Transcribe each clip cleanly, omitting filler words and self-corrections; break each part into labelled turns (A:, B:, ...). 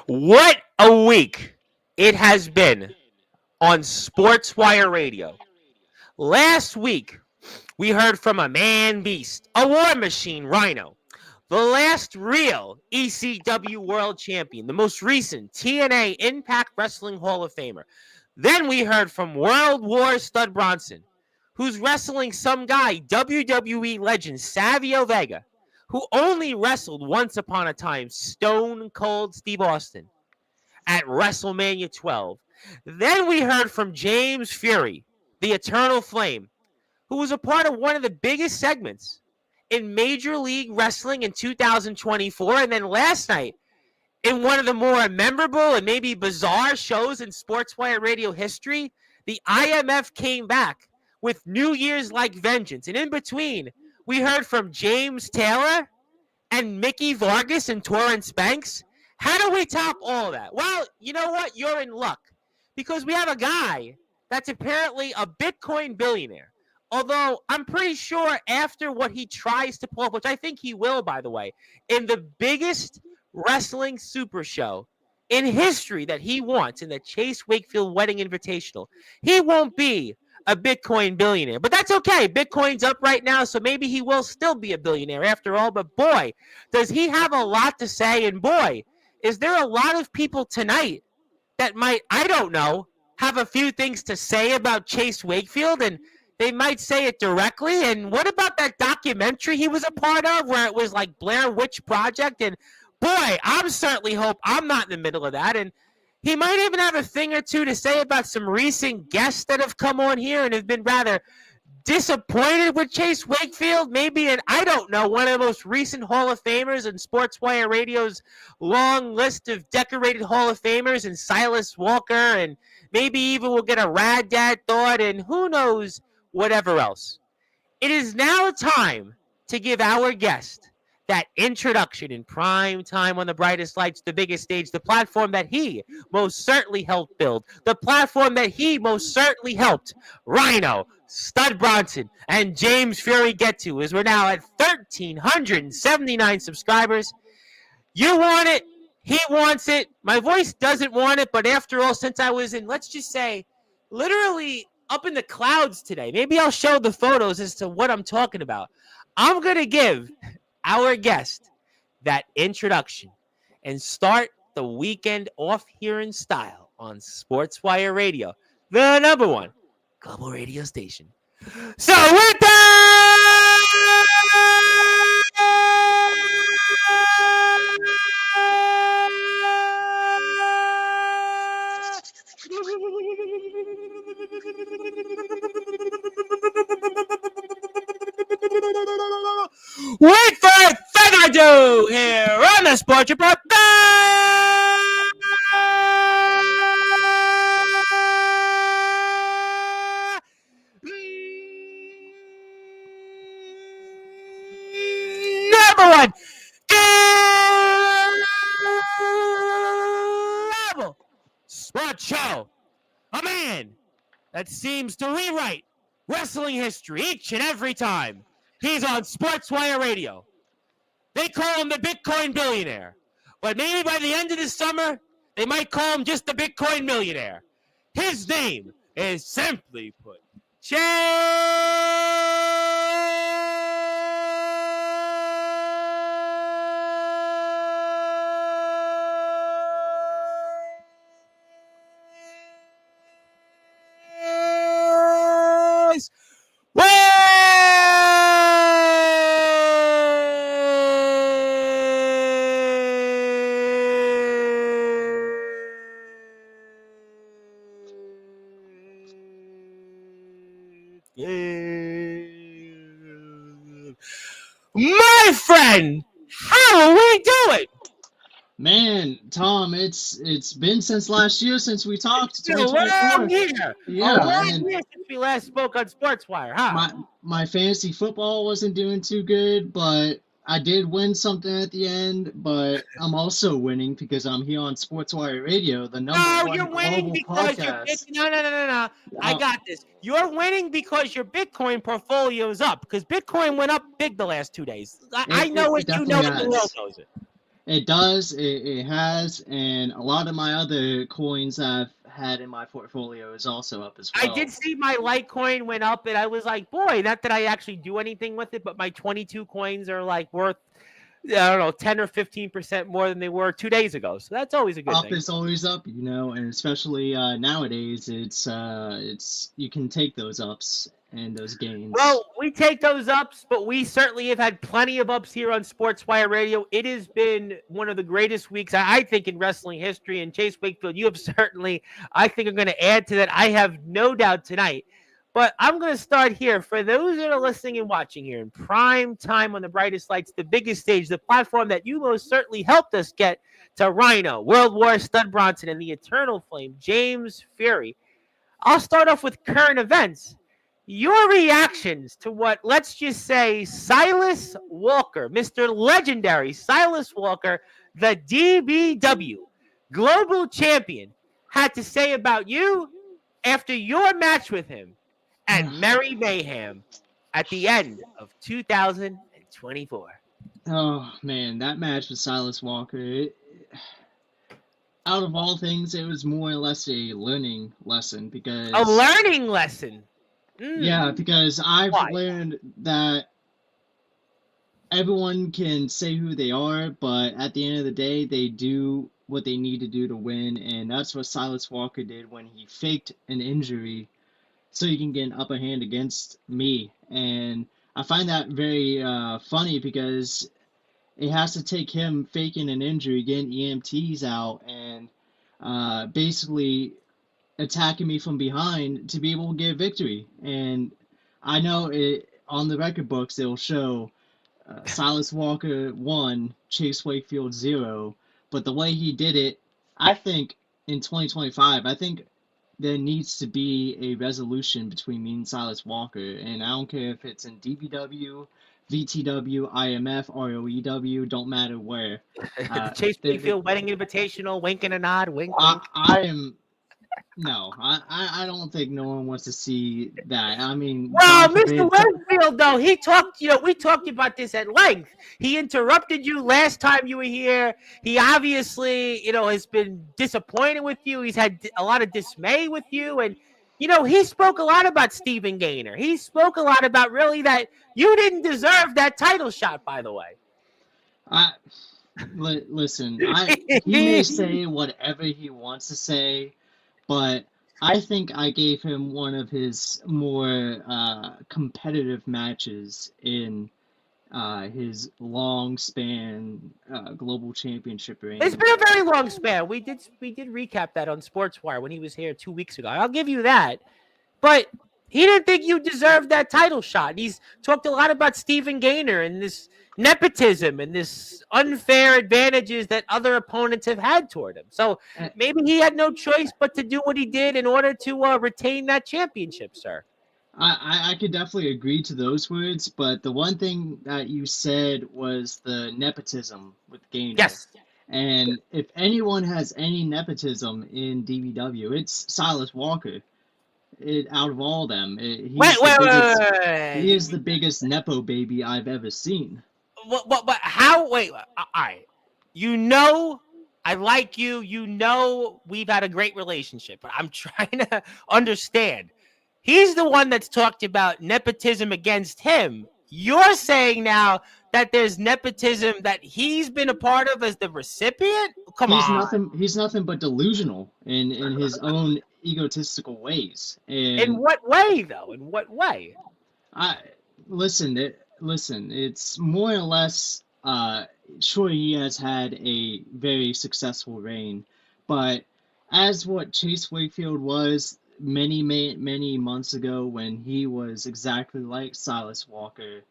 A: What a week it has been on Sportswire Radio. Last week, we heard from a man beast, a war machine, Rhino, the last real ECW world champion, the most recent TNA Impact Wrestling Hall of Famer. Then we heard from World War Stud Bronson, who's wrestling some guy, WWE legend Savio Vega, who only wrestled once upon a time Stone Cold Steve Austin at WrestleMania 12. Then we heard from James Fury, the Eternal Flame, who was a part of one of the biggest segments in Major League Wrestling in 2024. And then last night, in one of the more memorable and maybe bizarre shows in Sportswire Radio history, the IMF came back with New Year's Like Vengeance. And in between, we heard from James Taylor and Mickey Vargas and Torrance Banks. How do we top all that? Well, you know what? You're in luck because we have a guy that's apparently a Bitcoin billionaire. Although I'm pretty sure after what he tries to pull up, which I think he will, by the way, in the biggest wrestling super show in history that he wants in the Chase Wakefield Wedding Invitational, he won't be a Bitcoin billionaire. But that's okay. Bitcoin's up right now, so maybe he will still be a billionaire after all. But boy, does he have a lot to say. And boy, is there a lot of people tonight that might, I don't know, have a few things to say about Chase Wakefield, and they might say it directly. And what about that documentary he was a part of where it was like Blair Witch Project? And boy, I'm certainly hope I'm not in the middle of that. And he might even have a thing or two to say about some recent guests that have come on here and have been rather disappointed with Chase Wakefield. Maybe, and I don't know, one of the most recent Hall of Famers in Sportswire Radio's long list of decorated Hall of Famers, and Silas Walker, and maybe even we'll get a Rad Dad thought, and who knows whatever else. It is now time to give our guest that introduction in prime time on the brightest lights, the biggest stage, the platform that he most certainly helped build, the platform that he most certainly helped Rhino, Stud Bronson, and James Fury get to, as we're now at 1,379 subscribers. You want it. He wants it. My voice doesn't want it, but after all, since I was in, let's just say, literally up in the clouds today, maybe I'll show the photos as to what I'm talking about. I'm going to give our guest that introduction and start the weekend off here in style on Sportswire Radio, the number one global radio station. So with that, without further ado, here on the Sports Report. Number one global sports show. A man that seems to rewrite wrestling history each and every time he's on Sportswire Radio. They call him the Bitcoin billionaire, but maybe by the end of the summer, they might call him just the Bitcoin millionaire. His name is, simply put, Chase my friend, how are we doing?
B: Man, Tom, it's been since last year since we talked.
A: It's been a long year.
B: Yeah,
A: a long year since we last spoke on Sportswire, huh?
B: My fantasy football wasn't doing too good, but I did win something at the end. But I'm also winning because I'm here on Sportswire Radio, the number one
A: you're winning
B: global
A: because
B: podcast.
A: No. I got this. You're winning because your Bitcoin portfolio is up because Bitcoin went up big the last 2 days. I know it. You know it. The world knows it.
B: It does. It has, and a lot of my other coins I've had in my portfolio is also up as
A: I did
B: well.
A: see my Litecoin went up, and I was like, boy, not that I actually do anything with it, but my 22 coins are like worth, I don't know, 10 or 15% more than they were 2 days ago. So that's always a good
B: Up
A: thing.
B: is always up, and especially nowadays, it's you can take those ups and those gains.
A: Well, we take those ups, but we certainly have had plenty of ups here on Sportswire Radio. It has been one of the greatest weeks, I think, in wrestling history. And Chase Wakefield, you have certainly, I think, are going to add to that. I have no doubt tonight. But I'm going to start here. For those that are listening and watching here in prime time on the brightest lights, the biggest stage, the platform that you most certainly helped us get to Rhino, World War, Stud Bronson, and the Eternal Flame, James Fury. I'll start off with current events. Your reactions to what, let's just say, Silas Walker, Mr. Legendary Silas Walker, the DBW Global Champion, had to say about you after your match with him at Merry Mayhem at the end of 2024.
B: Oh man, that match with Silas Walker. Out of all things, it was more or less a learning lesson
A: A
B: because
A: learning lesson.
B: yeah, because I've
A: Why?
B: learned that everyone can say who they are, but at the end of the day, they do what they need to do to win, and that's what Silas Walker did when he faked an injury so he can get an upper hand against me. And I find that very funny because it has to take him faking an injury, getting EMTs out, and basically attacking me from behind to be able to get a victory. And I know it on the record books it'll show Silas Walker 1, Chase Wakefield 0, but the way he did it, I think in 2025, I think there needs to be a resolution between me and Silas Walker, and I don't care if it's in DBW, VTW, IMF, ROEW, don't matter where.
A: The Chase Wakefield Wedding Invitational, wink and a nod, wink, wink.
B: I am no, I don't think no one wants to see that. I mean,
A: Well,
B: God
A: Mr.
B: forbid.
A: Wakefield, though, he talked, we talked about this at length. He interrupted you last time you were here. He obviously, has been disappointed with you. He's had a lot of dismay with you. And, he spoke a lot about Stephen Gaynor. He spoke a lot about really that you didn't deserve that title shot, by the way.
B: I listen. He may say whatever he wants to say, but I think I gave him one of his more competitive matches in his long span global championship reign.
A: It's been a very long span. We did recap that on Sportswire when he was here 2 weeks ago. I'll give you that. But he didn't think you deserved that title shot. He's talked a lot about Stephen Gaynor and this nepotism and this unfair advantages that other opponents have had toward him. So maybe he had no choice but to do what he did in order to retain that championship, sir.
B: I could definitely agree to those words, but the one thing that you said was the nepotism with Gaynor.
A: Yes.
B: And if anyone has any nepotism in DBW, it's Silas Walker. Out of all them, he is the biggest nepo baby I've ever seen.
A: But how? Wait, all right. I like you. We've had a great relationship, but I'm trying to understand. He's the one that's talked about nepotism against him. You're saying now that there's nepotism that he's been a part of as the recipient? Come on.
B: He's nothing but delusional in his own egotistical ways. And
A: in what way, though? In what way?
B: Listen. It's more or less. Sure, he has had a very successful reign, but as what Chase Wakefield was many months ago when he was exactly like Silas Walker,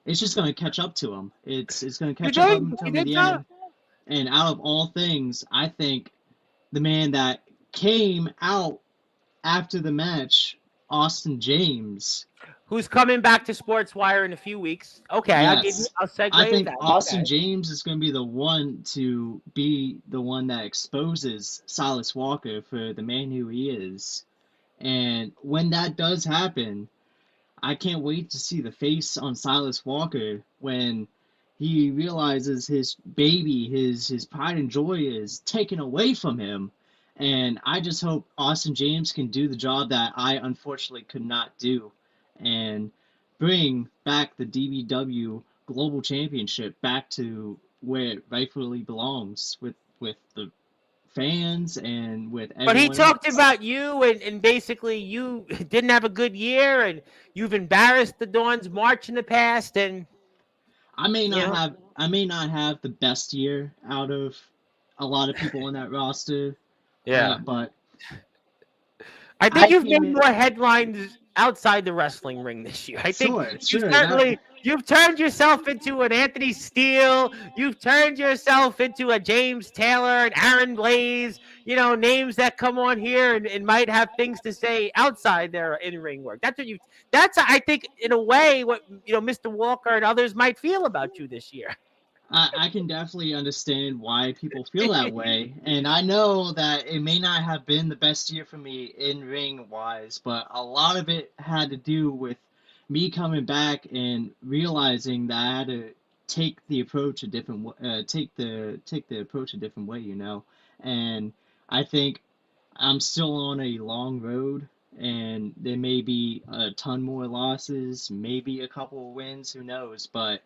B: it's just going to catch up to him. It's going to catch up to him in the end. And out of all things, I think the man that came out after the match, Austin James,
A: who's coming back to Sportswire in a few weeks. Okay,
B: yes.
A: I'll segue
B: I think
A: that.
B: Austin James is going to be the one that exposes Silas Walker for the man who he is. And when that does happen, I can't wait to see the face on Silas Walker when he realizes his baby, his pride and joy is taken away from him. And I just hope Austin James can do the job that I unfortunately could not do and bring back the DBW Global Championship back to where it rightfully belongs with the fans and with
A: But he
B: everyone
A: talked
B: else.
A: about you, and basically you didn't have a good year, and you've embarrassed the Dons March in the past, and you know,
B: I may not have the best year out of a lot of people on that roster,
A: yeah.
B: but
A: I think
B: I
A: you've
B: came
A: made
B: in.
A: more headlines outside the wrestling ring this year. I think
B: Sure. That
A: you've turned yourself into an Anthony Steele. You've turned yourself into a James Taylor and Aaron Blaze. You know, names that come on here and might have things to say outside their in-ring work. That's what you. That's I think in a way what Mr. Walker and others might feel about you this year.
B: I can definitely understand why people feel that way, and I know that it may not have been the best year for me in ring wise, but a lot of it had to do with me coming back and realizing that I had to take the approach a different take the approach a different way, and I think I'm still on a long road. And there may be a ton more losses, maybe a couple of wins, who knows? But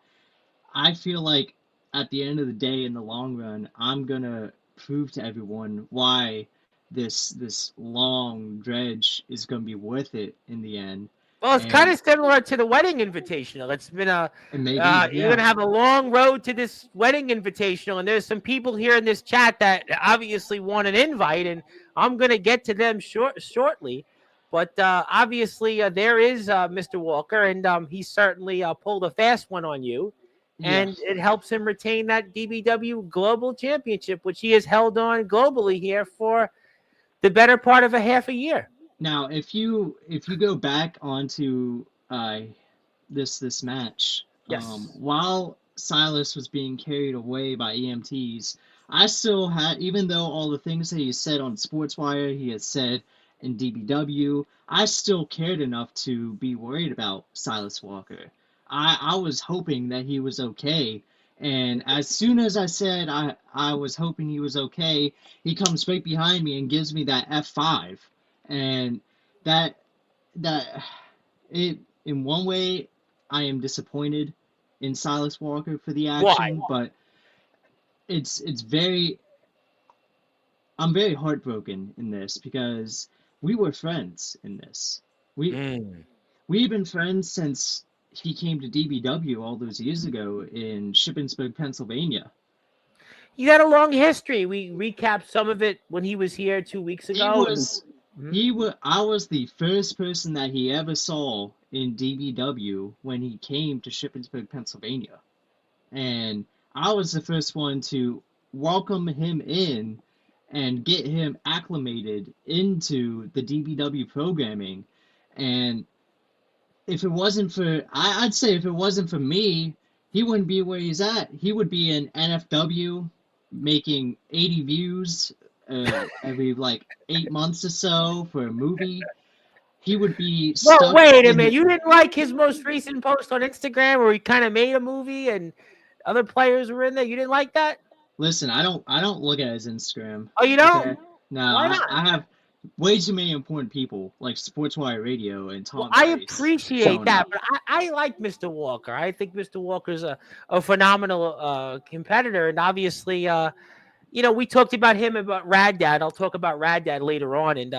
B: I feel like at the end of the day, in the long run, I'm gonna prove to everyone why this long dredge is gonna be worth it in the end.
A: Well, it's kind
B: And
A: of similar to the wedding invitational. It's been
B: and maybe,
A: you're gonna
B: yeah,
A: have a long road to this wedding invitational, and there's some people here in this chat that obviously want an invite, and I'm gonna get to them shortly. But obviously, there is Mr. Walker, and he certainly pulled a fast one on you,
B: yeah.
A: and it helps him retain that DBW Global Championship, which he has held on globally here for the better part of a half a year.
B: Now, if you go back onto this match,
A: Yes.
B: while Silas was being carried away by EMTs, I still had, even though all the things that he said on Sportswire, he had said in DBW, I still cared enough to be worried about Silas Walker. I was hoping that he was okay. And as soon as I said I was hoping he was okay, he comes right behind me and gives me that F5. And that that it in one way I am disappointed in Silas Walker for the
A: Why?
B: action, but it's very I'm very heartbroken in this because we were friends in this. We
A: Mm.
B: we've been friends since he came to DBW all those years ago in Shippensburg, Pennsylvania.
A: He had a long history. We recapped some of it when he was here 2 weeks
B: He
A: ago.
B: was I was the first person that he ever saw in DBW when he came to Shippensburg, Pennsylvania. And I was the first one to welcome him in and get him acclimated into the DBW programming. And if it wasn't for, I'd say if it wasn't for me, he wouldn't be where he's at. He would be in NFW making 80 views every like 8 months or so for a movie. He would be
A: Well,
B: stuck
A: wait a
B: in
A: minute.
B: the.
A: You didn't like his most recent post on Instagram where he kind of made a movie and other players were in there. You didn't like that?
B: Listen, I don't look at his Instagram.
A: Oh, you don't?
B: Okay, no,
A: Why
B: I,
A: not?
B: I have way too many important people like Sportswire Radio and
A: Well,
B: Tom
A: I
B: Price
A: appreciate
B: showing
A: that,
B: up.
A: but I like Mr. Walker. I think Mr. Walker's a phenomenal competitor, and obviously, we talked about him about Rad Dad. I'll talk about Rad Dad later on, and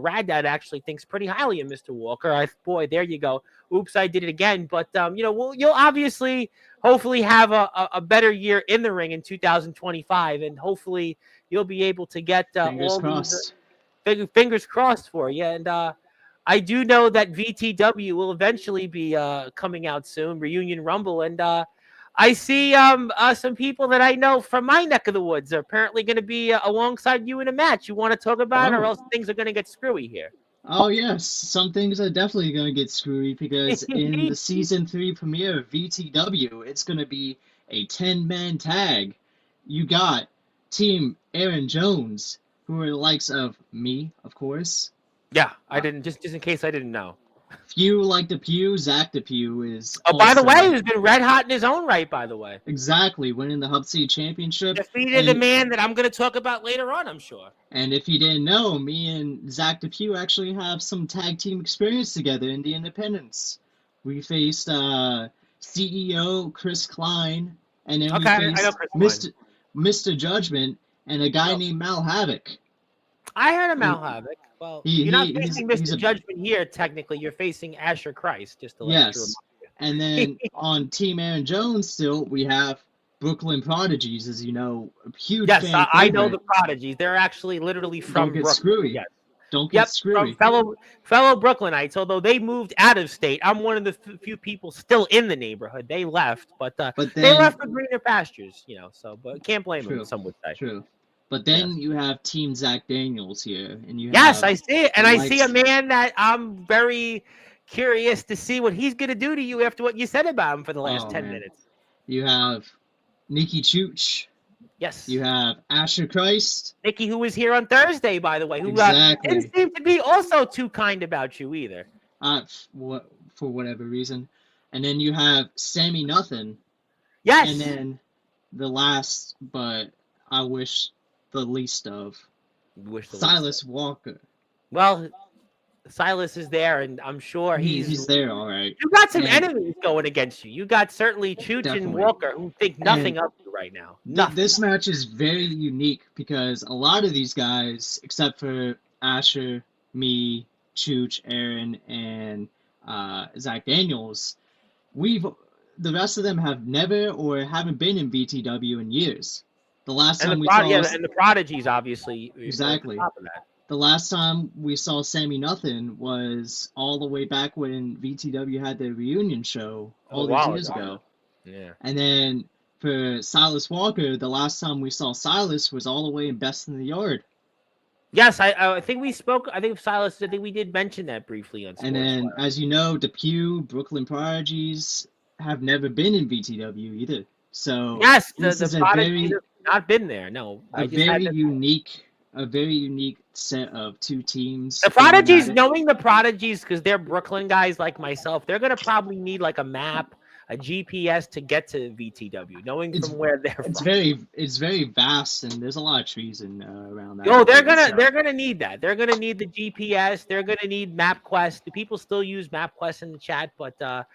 A: Rad Dad actually thinks pretty highly of Mr. Walker. Boy, there you go. Oops, I did it again. But you'll obviously, hopefully, have a better year in the ring in 2025, and hopefully, you'll be able to get
B: Fingers
A: all these
B: crossed.
A: fingers crossed for you. And I do know that VTW will eventually be coming out soon, Reunion Rumble, and I see some people that I know from my neck of the woods are apparently going to be alongside you in a match. You want to talk about it, or
B: Oh,
A: else things are going to get screwy here.
B: oh yes, some things are definitely gonna get screwy because in the season 3 premiere of VTW, it's gonna be a 10-man tag. You got Team Aaron Jones, who are the likes of me, of course.
A: Yeah, I
B: Uh,
A: didn't just in case I didn't know.
B: Few like the Pew, Zach the Pew is
A: Oh, by the
B: also
A: way, he's been red hot in his own right. By the way,
B: exactly winning the Hub City Championship.
A: defeated the man that I'm going to talk about later on. I'm sure.
B: And if you didn't know, me and Zach DePew actually have some tag team experience together in the Independents. We faced CEO Chris Klein, and then
A: Okay,
B: we
A: I know
B: faced
A: Chris
B: Mr. Judgment and a guy named Mal Havoc.
A: I heard of Mal Havoc. Well, you're not facing Mr. Judgment here, technically. You're facing Asher Christ, just to let you.
B: And then on Team Aaron Jones still, we have Brooklyn Prodigies, as you know, a huge fan favorite.
A: I know the Prodigies. They're actually literally from
B: Don't get
A: Brooklyn.
B: screwy.
A: Yes.
B: Don't get screwy.
A: Fellow Brooklynites, although they moved out of state. I'm one of the few people still in the neighborhood. They left, but they left for greener pastures, but can't blame them, some would say.
B: True. But then you have Team Zach Daniels here, and you
A: I see it, and I see a man that I'm very curious to see what he's gonna do to you after what you said about him for the last 10 minutes.
B: You have Nikki Chooch.
A: Yes.
B: You have Asher Christ.
A: Nikki, who was here on Thursday, by the way, who didn't seem to be also too kind about you either.
B: For whatever reason. And then you have Sammy Nothing.
A: Yes.
B: And then the last, but I wish the least of, Silas Walker.
A: Well, Silas is there, and I'm sure he's
B: there, all right.
A: You got some enemies going against you. You got certainly Chooch and Walker, who think nothing of you right now.
B: This match is very unique because a lot of these guys, except for Asher, me, Chooch, Aaron, and Zach Daniels, the rest of them have never or haven't been in BTW in years. The last time we saw,
A: and the Prodigies, obviously,
B: exactly.
A: On top of that.
B: The last time we saw Sammy Nothing was all the way back when VTW had their reunion show all these years ago.
A: Yeah.
B: And then for Silas Walker, the last time we saw Silas was all the way in Best in the Yard.
A: Yes, I think we spoke. I think Silas. I think we did mention that briefly on.
B: And then, as you know, DePew, Brooklyn Prodigies have never been in VTW either. So
A: yes, the Prodigies have not been there. No,
B: a very unique set of two teams.
A: The Prodigies, knowing the Prodigies, because they're Brooklyn guys like myself, they're gonna probably need like a map, a GPS to get to VTW, knowing from where they're from.
B: It's very vast, and there's a lot of trees around that.
A: No, they're gonna need that. They're gonna need the GPS. They're gonna need MapQuest. The people still use MapQuest in the chat, but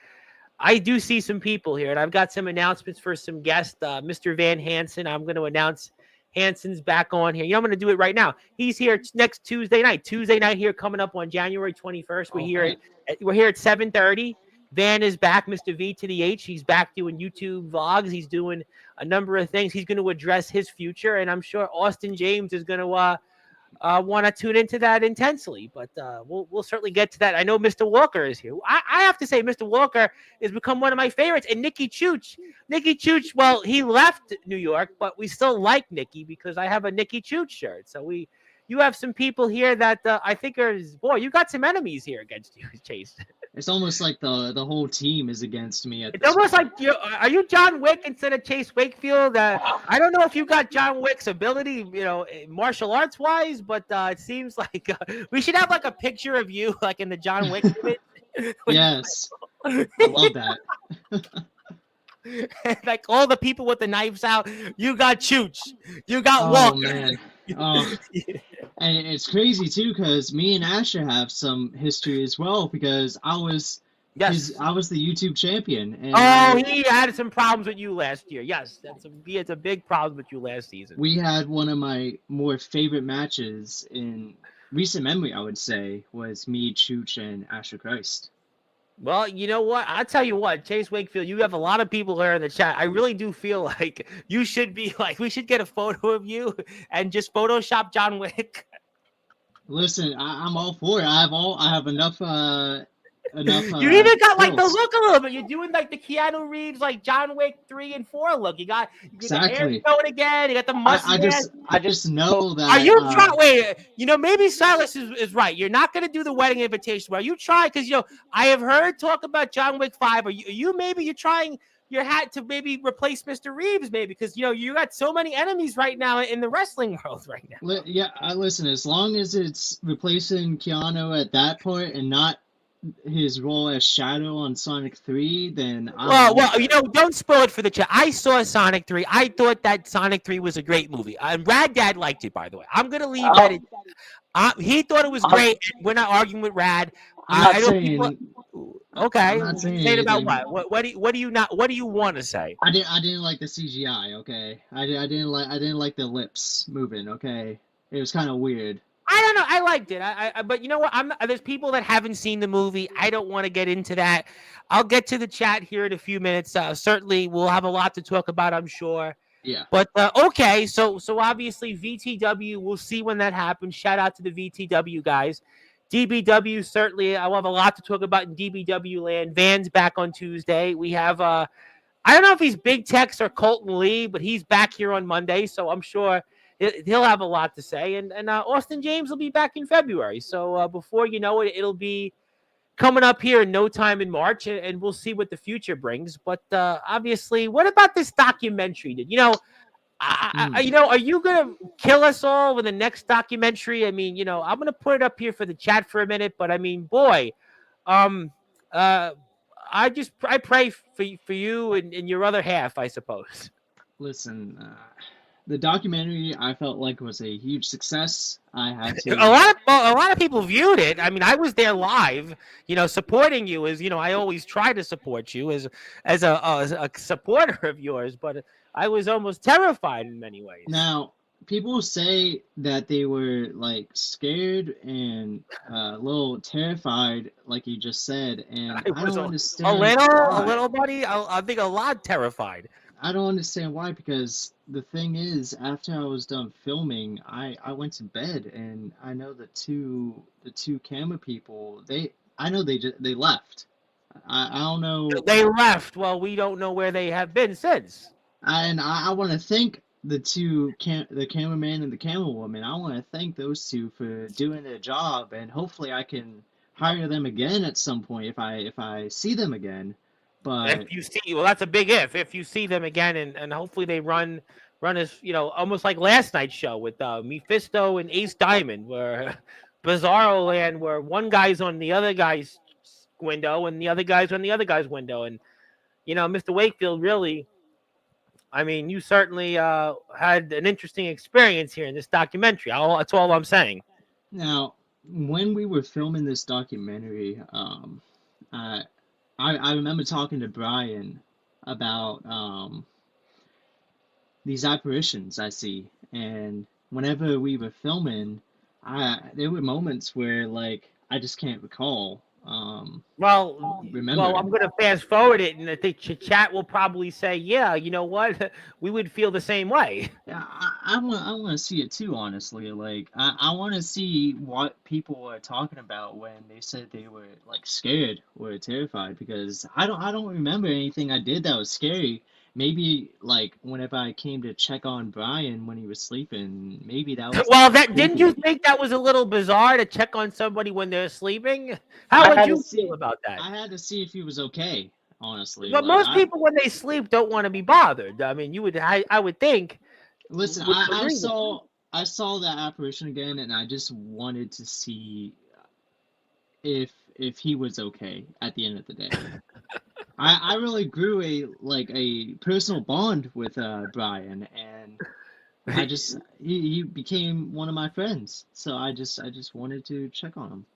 A: I do see some people here, and I've got some announcements for some guests. Mr. Van Hansen, I'm going to announce Hansen's back on here. I'm going to do it right now. He's here next Tuesday night. Tuesday night here coming up on January 21st. We're here at 7:30. Van is back, Mr. V to the H. He's back doing YouTube vlogs. He's doing a number of things. He's going to address his future, and I'm sure Austin James is going to want to tune into that intensely, but we'll certainly get to that. I know Mr. Walker is here. I have to say, Mr. Walker has become one of my favorites. And Nikki Chooch, well, he left New York, but we still like Nikki because I have a Nikki Chooch shirt. So you have some people here that I think you got some enemies here against you, Chase.
B: It's almost like the whole team is against me.
A: It's almost like are you John Wick instead of Chase Wakefield? I don't know if you got John Wick's ability, martial arts wise, but it seems like we should have like a picture of you, like in the John Wick image.
B: Yes, I love that.
A: Like all the people with the knives out, you got Chooch, you got Walker.
B: Man. And it's crazy too because me and Asher have some history as well because I was the YouTube champion. And
A: he had some problems with you last year. Yes, he had a big problem with you last season.
B: We had one of my more favorite matches in recent memory, I would say, was me, Chooch, and Asher Christ.
A: Well, you know what? I'll tell you what, Chase Wakefield, you have a lot of people here in the chat. I really do feel like you should be like, we should get a photo of you and just Photoshop John Wick.
B: Listen, I'm all for it. I have enough.
A: You even got like the look a little bit. You're doing like the Keanu Reeves, like John Wick 3 and 4 look. You got the hair going again. You got the mustache.
B: I just know that.
A: Are you trying? Wait, maybe Silas is right. You're not going to do the wedding invitation. Are you trying? Because I have heard talk about John Wick 5. Are you maybe you're trying your hat to maybe replace Mr. Reeves, maybe because you got so many enemies right now in the wrestling world right now.
B: Yeah, listen. As long as it's replacing Keanu at that point and not his role as Shadow on Sonic 3, then I don't know.
A: Well, don't spoil it for the chat. I saw Sonic 3. I thought that Sonic 3 was a great movie. And Rad Dad liked it, by the way. I'm gonna leave that.
C: Oh,
A: He thought it was
C: I'm,
A: great. We're not arguing with Rad.
B: I'm not
A: I know people.
B: saying I'm
A: Okay,
B: not saying
A: saying about
B: anything.
A: what? What do you not? What do you want to say?
B: I didn't like the CGI. Okay, I didn't like the lips moving. Okay, it was kind of weird.
A: I don't know. I liked it. But you know what? There's people that haven't seen the movie. I don't want to get into that. I'll get to the chat here in a few minutes. Certainly, we'll have a lot to talk about, I'm sure.
B: Yeah.
A: But okay, so obviously VTW. We'll see when that happens. Shout out to the VTW guys. DBW certainly. I will have a lot to talk about in DBW land. Van's back on Tuesday. We have I don't know if he's Big Tex or Colton Lee, but he's back here on Monday, so I'm sure he'll have a lot to say. And Austin James will be back in February. So before you know it, it'll be coming up here in no time in March, and we'll see what the future brings. But obviously, what about this documentary? Are you gonna kill us all with the next documentary? I mean, I'm gonna put it up here for the chat for a minute, but I mean, boy, um, I pray for you and your other half, I suppose.
B: Listen, the documentary I felt like was a huge success. I had to.
A: A lot of people viewed it. I mean, I was there live, supporting you as I always try to support you as a supporter of yours, but I was almost terrified in many ways.
B: Now, people say that they were like scared and a little terrified, like you just said, and I don't understand
A: a little, buddy. I think a lot terrified.
B: I don't understand why, because the thing is, after I was done filming, I went to bed, and I know the two camera people, I know they left. I don't know.
A: They left. Well, we don't know where they have been since.
B: And I want to thank the the cameraman and the camerawoman. I want to thank those two for doing their job, and hopefully I can hire them again at some point if I see them again. But
A: if you see, well, that's a big if. If you see them again, and hopefully they run as almost like last night's show with Mephisto and Ace Diamond, where Bizarro Land, where one guy's on the other guy's window and the other guy's on the other guy's window, and Mr. Wakefield, really, I mean, you certainly had an interesting experience here in this documentary. That's all I'm saying.
B: Now, when we were filming this documentary, I remember talking to Brian about these apparitions I see, and whenever we were filming, there were moments where like I just can't recall.
A: Remember. Well, I'm going to fast forward it, and I think chat will probably say, "Yeah, you know what? We would feel the same way."
B: Yeah, I want to see it too. Honestly, like I want to see what people were talking about when they said they were like scared or terrified, because I don't remember anything I did that was scary. Maybe like whenever I came to check on Brian when he was sleeping, maybe that was.
A: Well, didn't you think that was a little bizarre to check on somebody when they're sleeping? How would you feel about that?
B: I had to see if he was okay, honestly.
A: But most people, when they sleep, don't want to be bothered. I mean, I would think.
B: Listen, I saw that apparition again, and I just wanted to see if he was okay at the end of the day. I really grew a personal bond with Brian, and he became one of my friends. So I just wanted to check on him.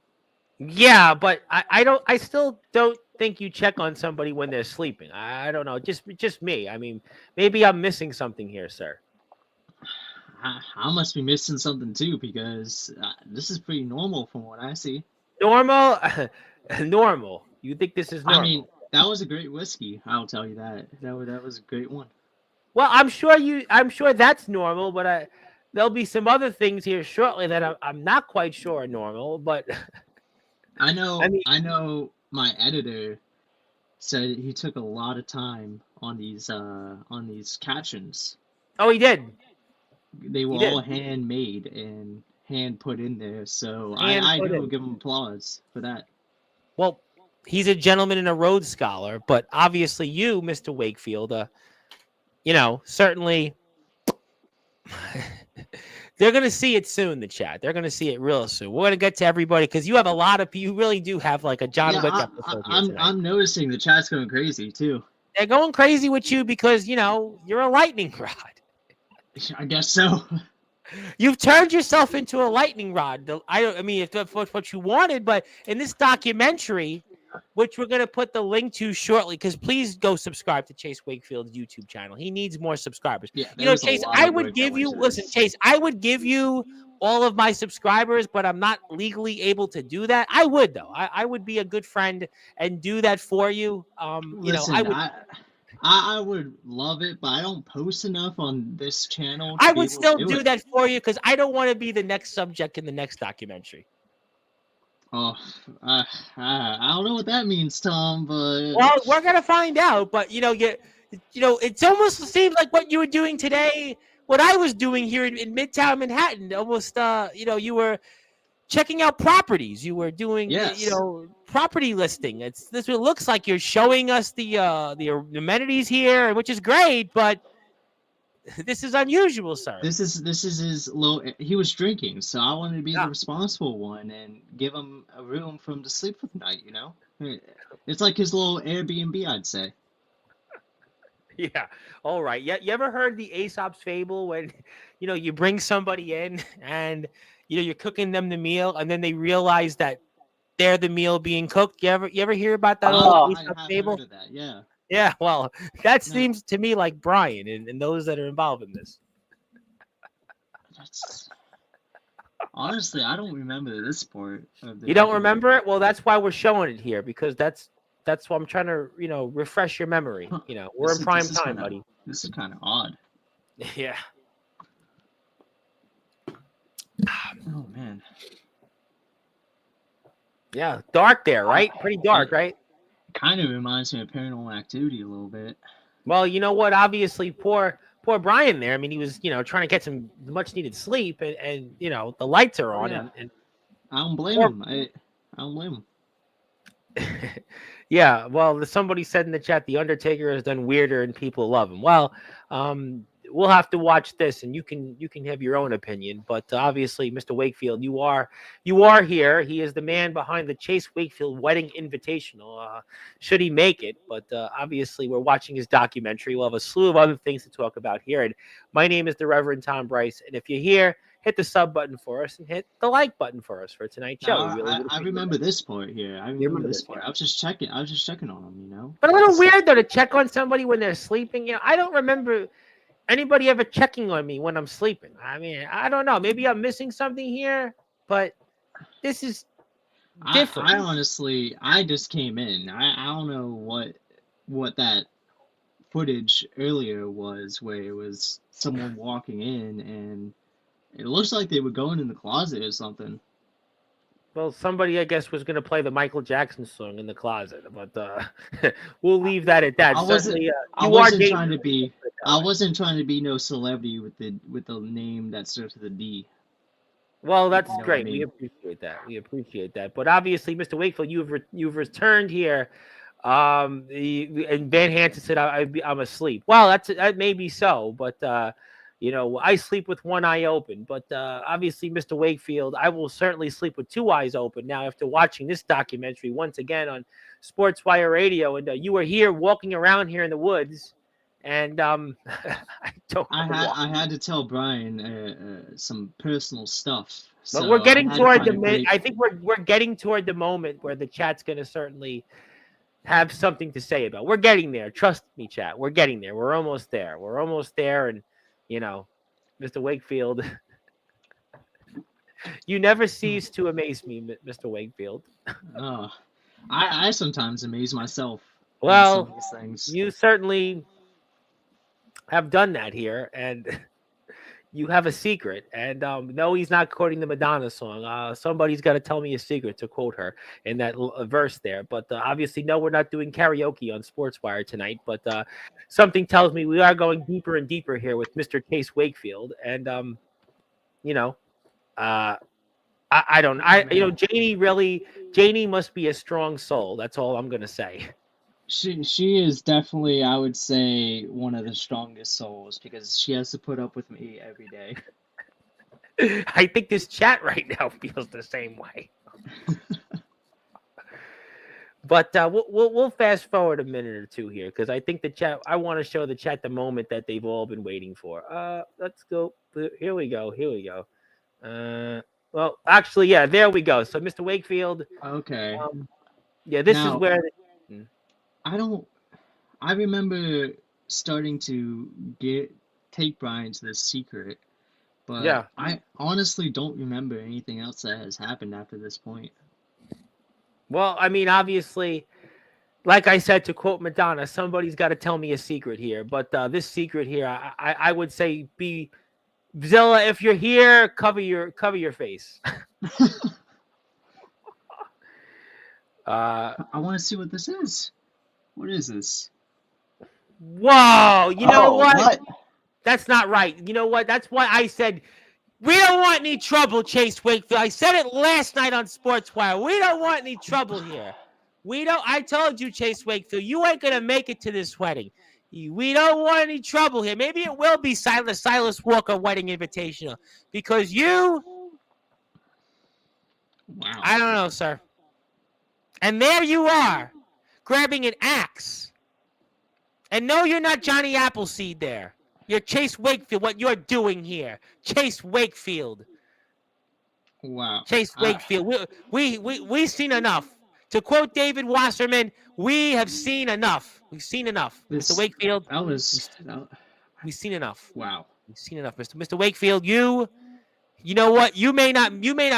A: Yeah, but I still don't think you check on somebody when they're sleeping. I don't know, just me. I mean, maybe I'm missing something here, sir.
B: I must be missing something too, because this is pretty normal from what I see.
A: Normal? Normal. You think this is normal?
B: I mean, that was a great whiskey. I'll tell you that. That was a great one.
A: Well, I'm sure that's normal, but there'll be some other things here shortly that I'm not quite sure are normal. But
B: I know my editor said he took a lot of time on these captions.
A: Oh, he did.
B: They were all handmade and hand put in there, so I do give him applause for that.
A: Well, he's a gentleman and a Rhodes Scholar, but obviously you, Mr. Wakefield, certainly They're going to see it soon, the chat. They're going to see it real soon. We're going to get to everybody because you have a lot of people. You really do have like a John
B: Yeah,
A: Wick episode here tonight.
B: I'm noticing the chat's going crazy too.
A: They're going crazy with you because, you're a lightning rod.
B: I guess so.
A: You've turned yourself into a lightning rod. I mean, if that's what you wanted, but in this documentary, which we're going to put the link to shortly, because please go subscribe to Chase Wakefield's YouTube channel. He needs more subscribers.
B: Yeah,
A: Chase, I would give you, listen, Chase, I would give you all of my subscribers, but I'm not legally able to do that. I would, though. I would be a good friend and do that for you.
B: Listen,
A: I would.
B: I would love it, but I don't post enough on this channel.
A: I would still do that for you because I don't want to be the next subject in the next documentary.
B: Oh, I don't know what that means, Tom, but...
A: Well, we're going to find out, but, it's almost seemed like what you were doing today, what I was doing here in Midtown Manhattan. Almost, you were checking out properties. You were doing, property listing. This what it looks like. You're showing us the amenities here, which is great, but this is unusual, sir.
B: This is his little. He was drinking, so I wanted to be the responsible one and give him a room for him to sleep for the night. It's like his little Airbnb, I'd say.
A: Yeah. All right. Yeah. You ever heard the Aesop's fable when, you bring somebody in and you're cooking them the meal, and then they realize that they're the meal being cooked? You ever hear about that old Aesop's fable?
B: Heard of that, yeah.
A: Yeah, well, that seems to me like Brian and those that are involved in this.
B: Honestly, I don't remember this part.
A: You don't remember it? Well, that's why we're showing it here, because that's why I'm trying to, refresh your memory. We're in prime time, buddy.
B: This is kind of odd.
A: Yeah.
B: Oh, man.
A: Yeah, dark there, right? Pretty dark, right?
B: Kind of reminds me of Paranormal Activity a little bit.
A: Well, you know what? Obviously, poor Brian there. I mean, he was, trying to get some much needed sleep, and the lights are on.
B: Yeah.
A: And
B: I don't blame him. I don't blame him.
A: Yeah, well, somebody said in the chat, The Undertaker has done weirder and people love him. Well, we'll have to watch this, and you can have your own opinion. But obviously, Mr. Wakefield, you are here. He is the man behind the Chase Wakefield Wedding Invitational. Should he make it? But obviously, we're watching his documentary. We'll have a slew of other things to talk about here. And my name is the Reverend Tom Bryce. And if you're here, hit the sub button for us and hit the like button for us for tonight's show.
B: I remember this part here. I remember this part. I was just checking on him,
A: But a little weird though to check on somebody when they're sleeping. I don't remember anybody ever checking on me when I'm sleeping. I mean, I don't know. Maybe I'm missing something here, but this is different.
B: I honestly, I just came in. I don't know what that footage earlier was, where it was someone walking in and it looks like they were going in the closet or something.
A: Well, somebody, I guess, was going to play the Michael Jackson song in the closet, but we'll leave that at that.
B: I wasn't trying to be no celebrity with the name that starts with a D.
A: Well, that's great. I mean? We appreciate that. But obviously, Mr. Wakefield, you've returned here. And Van Hansen said I'm asleep. Well, that may be so, but I sleep with one eye open, but obviously, Mr. Wakefield, I will certainly sleep with two eyes open now after watching this documentary once again on Sportzwire Radio. And you were here walking around here in the woods, and I
B: had to tell Brian some personal stuff.
A: But we're getting toward I think we're getting toward the moment where the chat's going to certainly have something to say about. We're getting there. Trust me, chat. We're getting there. We're almost there. And Mr. Wakefield, you never cease to amaze me, Mr. Wakefield.
B: I sometimes amaze myself.
A: Well,
B: some of these things.
A: You certainly have done that here, and you have a secret. And no, he's not quoting the Madonna song. Somebody's got to tell me a secret, to quote her in that verse there. But obviously, no, we're not doing karaoke on Sportswire tonight. But something tells me we are going deeper and deeper here with Mr. Chase Wakefield. And I don't. Janie must be a strong soul. That's all I'm gonna say.
B: She is definitely, I would say, one of the strongest souls, because she has to put up with me every day.
A: I think this chat right now feels the same way. But we'll fast forward a minute or two here because I think the chat. I want to show the chat the moment that they've all been waiting for. Let's go. Here we go. Here we go. Well, actually, yeah, there we go. So, Mr. Wakefield.
B: Okay.
A: Yeah, this is
B: Now,
A: where.
B: I don't. I remember starting to take Brian to the secret, but
A: Yeah.
B: I honestly don't remember anything else that has happened after this point.
A: Well, I mean, obviously, like I said, to quote Madonna, somebody's got to tell me a secret here. But this secret here, I would say, be Zilla. If you're here, cover your face.
B: I want to see what this is. What is this?
A: Whoa! You know what?
B: What?
A: That's not right. You know what? That's why I said we don't want any trouble, Chase Wakefield. I said it last night on Sportswire. We don't want any trouble here. We don't. I told you, Chase Wakefield, you ain't gonna make it to this wedding. We don't want any trouble here. Maybe it will be Silas Walker wedding invitational because you.
B: Wow.
A: I don't know, sir. And there you are, grabbing an axe. And no, you're not Johnny Appleseed there. You're Chase Wakefield, what you're doing here. Chase Wakefield.
B: Wow.
A: Chase Wakefield. We've seen enough. To quote David Wasserman, we have seen enough. We've seen enough. Mr. Wakefield. We've seen enough.
B: Wow.
A: We've seen enough. Mr. Wakefield, you know what? You may not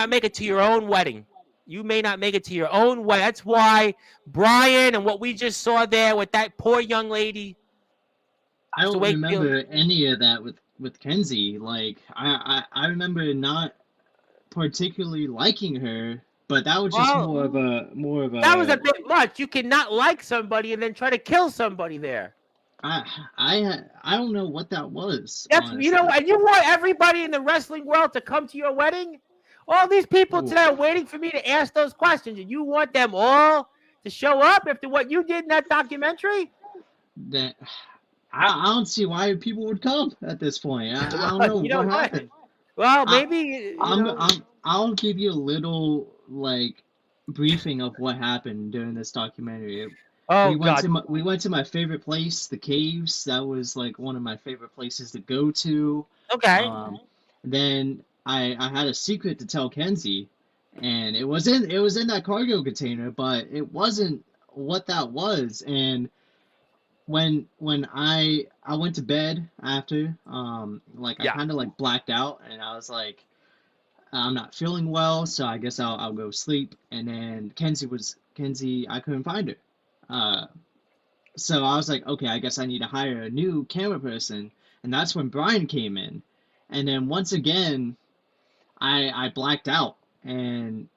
A: make it to your own wedding. You may not make it to your own wedding. That's why Brian and what we just saw there with that poor young lady.
B: I don't remember any of that with Kenzie. Like I remember not particularly liking her, but that was just more of a.
A: That was a bit much. You cannot like somebody and then try to kill somebody there.
B: I don't know what that was.
A: You know, and you want everybody in the wrestling world to come to your wedding. All these people today are waiting for me to ask those questions, and you want them all to show up after what you did in that documentary?
B: That I don't see why people would come at this point. I don't know what happened.
A: Well, maybe
B: I'll give you a little briefing of what happened during this documentary. We went to my favorite place, the caves. That was one of my favorite places to go to.
A: Okay.
B: Then I had a secret to tell Kenzie, and it was in that cargo container, but it wasn't what that was. And when I went to bed after, I kind of blacked out, and I was like, I'm not feeling well, so I guess I'll go sleep. And then Kenzie, I couldn't find her. So I was like, okay, I guess I need to hire a new camera person, and that's when Brian came in. And then once again, I blacked out, and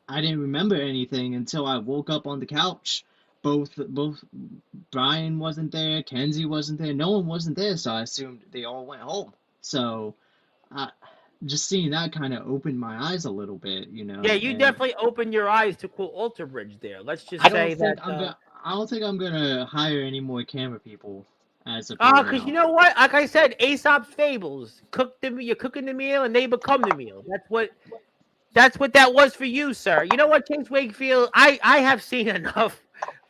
B: I didn't remember anything until I woke up on the couch. Both Brian wasn't there, Kenzie wasn't there, no one wasn't there, so I assumed they all went home. So just seeing that kind of opened my eyes a little bit, you know.
A: Yeah, you definitely opened your eyes to quote Alter Bridge there. Let's just say that.
B: I don't think I'm gonna hire any more camera people.
A: Because you know what? Like I said, Aesop's fables. You're cooking the meal, and they become the meal. That's what that was for you, sir. You know what, Chase Wakefield? I have seen enough.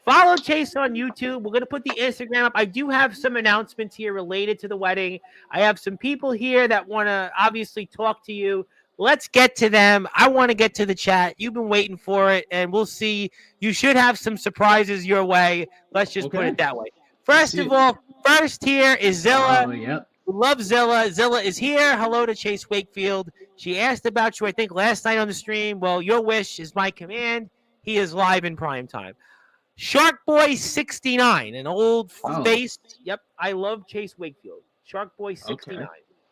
A: Follow Chase on YouTube. We're gonna put the Instagram up. I do have some announcements here related to the wedding. I have some people here that want to obviously talk to you. Let's get to them. I want to get to the chat. You've been waiting for it, and we'll see. You should have some surprises your way. Let's just put it that way. First of all, first here is Zilla.
B: Oh, yep.
A: We love Zilla. Zilla is here. Hello to Chase Wakefield. She asked about you, I think, last night on the stream. Well, your wish is my command. He is live in prime time. Shark Boy 69, an old face. Yep, I love Chase Wakefield. Shark Boy 69. Okay.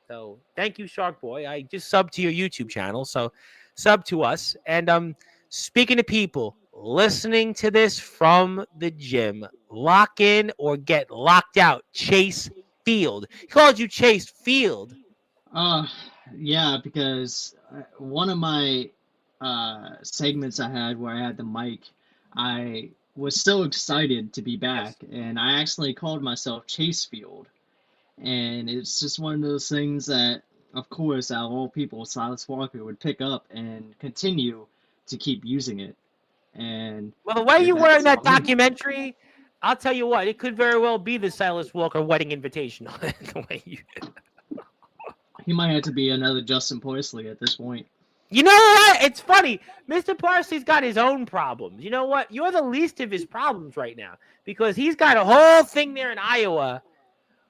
A: So thank you, Shark Boy. I just subbed to your YouTube channel, so sub to us. And speaking of people listening to this from the gym, lock in or get locked out. Chase Field. He called you Chase Field.
B: Yeah, because one of my segments I had where I had the mic, I was so excited to be back, and I actually called myself Chase Field. And it's just one of those things that of course, out of all people, Silas Walker would pick up and continue to keep using it. And
A: Well, the way
B: if
A: you were in
B: that's
A: that
B: all,
A: documentary, I'll tell you what, it could very well be the Silas Walker wedding invitation. The way you,
B: he might have to be another Justin Porsley at this point.
A: you know what? It's funny. Mr. Parsley's got his own problems. You know what? You're the least of his problems right now because he's got a whole thing there in Iowa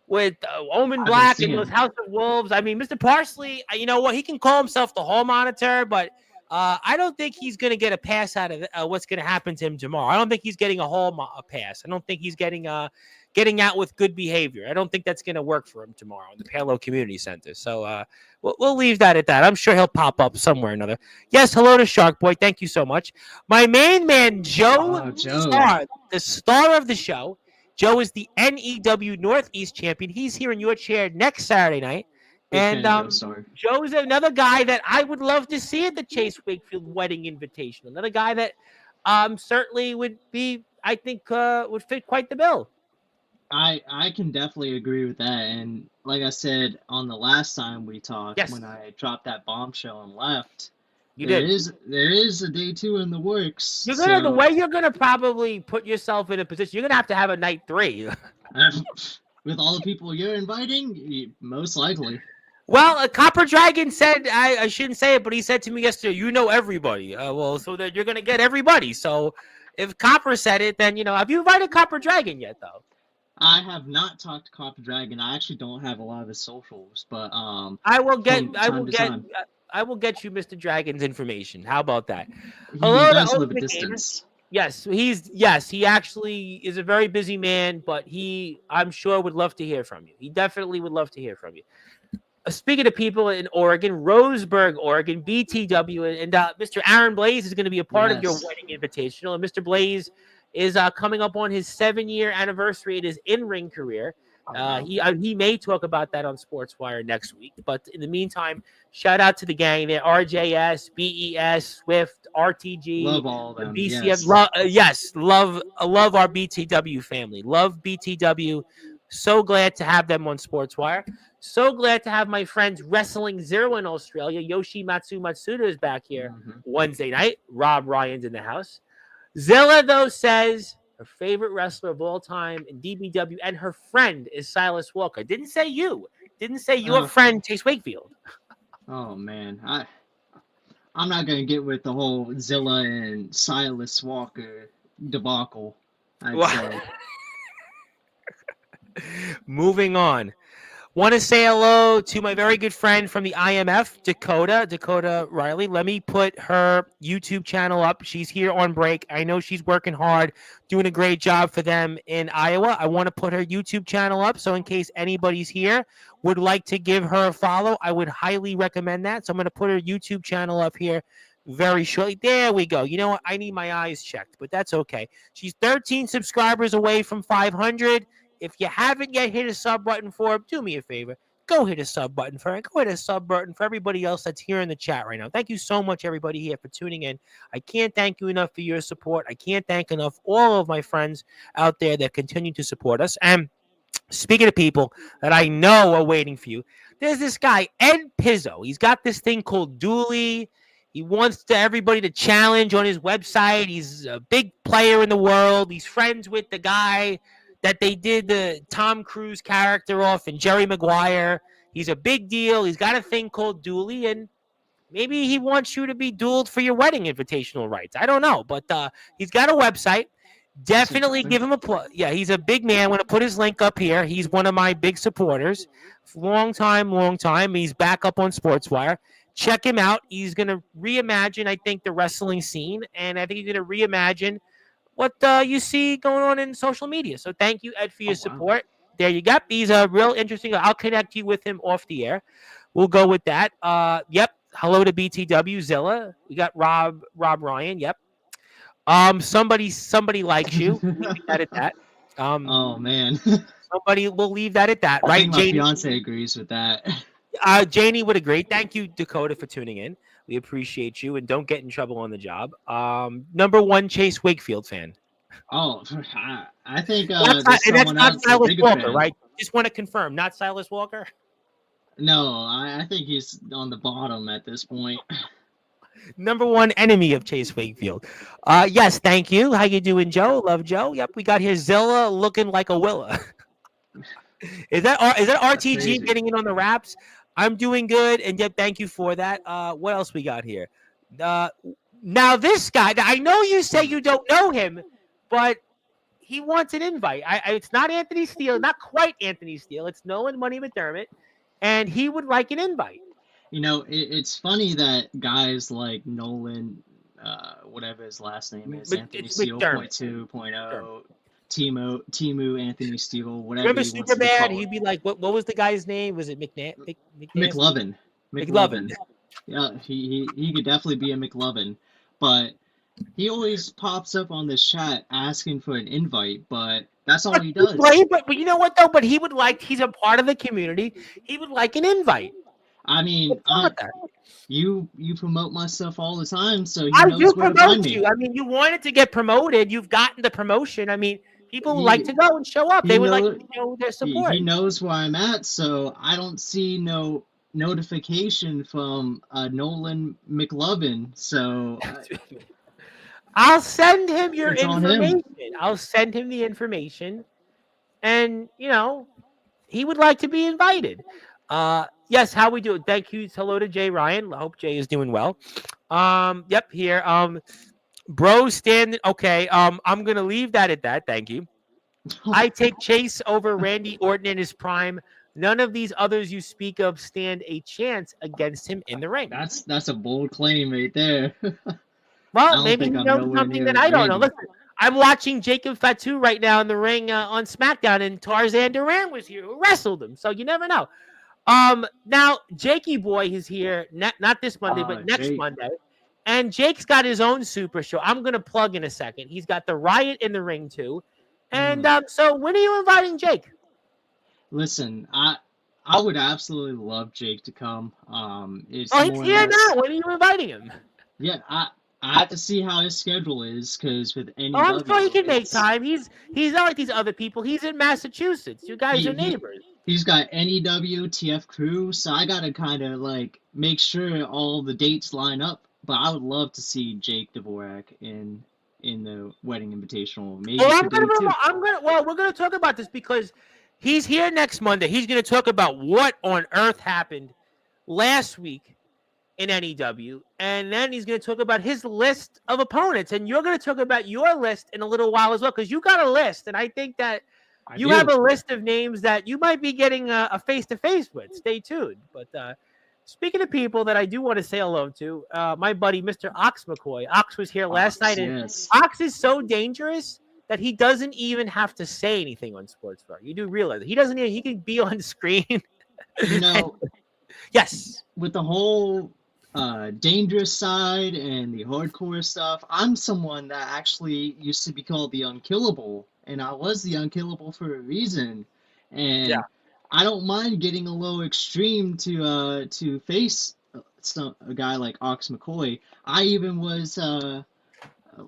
A: with Omen
B: I've been
A: Black and those
B: seeing.
A: House of Wolves. I mean, Mr. Parsley, you know what? He can call himself the hall monitor, but I don't think he's going to get a pass out of what's going to happen to him tomorrow. I don't think he's getting a pass. I don't think he's getting out with good behavior. I don't think that's going to work for him tomorrow in the Palo Community Center. So we'll leave that at that. I'm sure he'll pop up somewhere or another. Yes, hello to Shark Boy. Thank you so much. My main man, Joe,
B: Joe.
A: the star of the show. Joe is the NEW Northeast champion. He's here in your chair next Saturday night.
B: Big
A: And
B: fan of Joe Star.
A: Joe's another guy that I would love to see at the Chase Wakefield wedding invitation. Another guy that certainly would be, I think, would fit quite the bill.
B: I can definitely agree with that. And like I said on the last time we talked,
A: Yes.
B: when I dropped that bombshell and left,
A: You
B: there
A: did.
B: is a day 2 in the works.
A: You're gonna the
B: So,
A: way you're gonna probably put yourself in a position. You're gonna have a night 3.
B: with all the people you're inviting, most likely.
A: Well, Copper Dragon said I shouldn't say it, but he said to me yesterday, "You know everybody." Well, so that you're gonna get everybody. So if Copper said it, then have you invited Copper Dragon yet, though?
B: I have not talked to Copper Dragon. I actually don't have a lot of his socials, but
A: I will get
B: from time to time.
A: I will get you Mr. Dragon's information. How about that?
B: He
A: Hello to
B: does live a
A: Ultimate
B: distance.
A: Yes, he actually is a very busy man, but I'm sure would love to hear from you. He definitely would love to hear from you. Speaking of people in Oregon, Roseburg, Oregon, BTW, and Mr. Aaron Blaze is going to be a part of your
B: Yes.
A: wedding invitational. And Mr. Blaze is coming up on his 7-year anniversary in his in-ring career. He may talk about that on Sportswire next week. But in the meantime, shout out to the gang there: RJS, BES, Swift, RTG,
B: Love all of them.
A: BCF.
B: Yes.
A: Love our BTW family. Love BTW. So glad to have them on Sportswire. So glad to have my friends Wrestling Zero in Australia. Yoshi Matsuda is back here Wednesday night. Rob Ryan's in the house. Zilla, though, says her favorite wrestler of all time in DBW and her friend is Silas Walker. Didn't say you. Didn't say your friend Chase Wakefield.
B: Oh man, I'm not gonna get with the whole Zilla and Silas Walker debacle. I'd say.
A: Moving on. Want to say hello to my very good friend from the IMF, Dakota Riley. Let me put her YouTube channel up. She's here on break. I know she's working hard, doing a great job for them in Iowa. I want to put her YouTube channel up, so in case anybody's here would like to give her a follow, I would highly recommend that. So I'm going to put her YouTube channel up here very shortly. There we go. You know what? I need my eyes checked, but that's okay. She's 13 subscribers away from 500. If you haven't yet hit a sub button for her, do me a favor. Go hit a sub button for her. Go hit a sub button for everybody else that's here in the chat right now. Thank you so much, everybody here, for tuning in. I can't thank you enough for your support. I can't thank enough all of my friends out there that continue to support us. And speaking of people that I know are waiting for you, there's this guy, Ed Pizzo. He's got this thing called Dooley. He wants everybody to challenge on his website. He's a big player in the world. He's friends with the guy that they did the Tom Cruise character off in Jerry Maguire. He's a big deal. He's got a thing called Dooley, and maybe he wants you to be dueled for your wedding invitational rights. I don't know, but he's got a website. Definitely give him a plug. Yeah, he's a big man. I'm going to put his link up here. He's one of my big supporters. Long time. He's back up on Sportswire. Check him out. He's going to reimagine, I think, the wrestling scene, and I think he's going to reimagine what you see going on in social media. So thank you, Ed, for your support. There you go. He's a real interesting. I'll connect you with him off the air. We'll go with that. Yep. Hello to BTW Zilla. We got Rob Ryan. Yep. Somebody likes you. We'll leave that at that.
B: Oh man.
A: We'll leave that at that.
B: I
A: Right,
B: think my
A: Janie?
B: fiance agrees with that.
A: Janie would agree. Thank you, Dakota, for tuning in. We appreciate you, and don't get in trouble on the job. Number one Chase Wakefield fan.
B: Oh, I think
A: That's not Silas Walker, right? Just want to confirm, not Silas Walker.
B: No, I think he's on the bottom at this point.
A: Number one enemy of Chase Wakefield. Yes, thank you. How you doing, Joe? Love Joe. Yep, we got here Zilla looking like a Willa. Is that
B: That's
A: RTG
B: crazy.
A: getting in on the raps? I'm doing good, and yep, thank you for that. What else we got here? Uh, Now this guy. I know you say
B: Hmm.
A: you don't know him, but he wants an invite. It's not Anthony Steele, not quite Anthony Steele. It's Nolan Money McDermott, and he would like an invite.
B: It's funny that guys like Nolan, whatever his last name is, Anthony
A: It's
B: Steele
A: McDermott.
B: point two point
A: McDermott.
B: oh, Timu Anthony Steele, whatever
A: Remember
B: he wants to be
A: Superbad?
B: called.
A: He'd be like, "What was the guy's name? Was it McNasty?
B: McLovin.
A: McLovin?"
B: McLovin. Yeah, he could definitely be a McLovin, but he always pops up on the chat asking for an invite, but that's all he does.
A: Right, but you know what though? But he would like. He's a part of the community. He would like an invite.
B: I mean,
A: What's wrong with that?
B: you promote my stuff all the time, so he
A: I do
B: knows where to find
A: promote
B: me.
A: you. I mean, you wanted to get promoted. You've gotten the promotion. I mean, people would like
B: He
A: to go and show up.
B: he
A: They would like
B: know
A: to show their
B: he
A: support.
B: knows where I'm at, so I don't see no notification from Nolan McLovin. So
A: I'll send him your
B: it's on him.
A: information. I'll send him the information, and he would like to be invited. Yes, how we do it? Thank you. Hello to Jay Ryan. I hope Jay is doing well. Yep, here. Bro standing. Okay. I'm gonna leave that at that. Thank you. I take Chase over Randy Orton in his prime. None of these others you speak of stand a chance against him in the ring.
B: That's a bold claim right there. I
A: Well,
B: don't
A: maybe
B: think
A: he
B: I'm
A: knows
B: nowhere
A: something that
B: near
A: I don't know.
B: Randy.
A: Listen, I'm watching Jacob Fatu right now in the ring on SmackDown, and Tarzan Duran was here who wrestled him. So you never know. Now Jakey Boy is here, not this Monday, but next
B: Jake.
A: Monday. And Jake's got his own super show. I'm gonna plug in a second. He's got the Riot in the ring too. And so when are you inviting Jake?
B: Listen, I would absolutely love Jake to come. It's
A: Oh, he's
B: more or
A: here
B: less
A: now. When are you inviting him?
B: yeah. I have to see how his schedule is because with
A: Oh, I'm sure he
B: NEW,
A: can make time. He's not like these other people. He's in Massachusetts. You guys
B: he
A: are
B: he
A: neighbors.
B: he's got NEW TF crew, so I gotta kind of like make sure all the dates line up. But I would love to see Jake Dvorak in the wedding invitational, maybe
A: Well,
B: today too.
A: we're gonna talk about this because he's here next Monday. He's gonna talk about what on earth happened last week in NEW, and then he's gonna talk about his list of opponents, and you're gonna talk about your list in a little while as well because you got a list, and I think that
B: I
A: you
B: do.
A: have a list of names that you might be getting a face-to-face with. Stay tuned. But speaking of people that I do want to say hello to, my buddy Mr. Ox McCoy. Ox was here last night, and
B: Yes.
A: Ox is so dangerous that he doesn't even have to say anything on Sportswire. You do realize it. He doesn't even. He can be on screen.
B: You know,
A: Yes.
B: with the whole dangerous side and the hardcore stuff, I'm someone that actually used to be called the unkillable, and I was the unkillable for a reason.
A: Yeah.
B: And I don't mind getting a little extreme to face a guy like Ox McCoy. I even was
A: You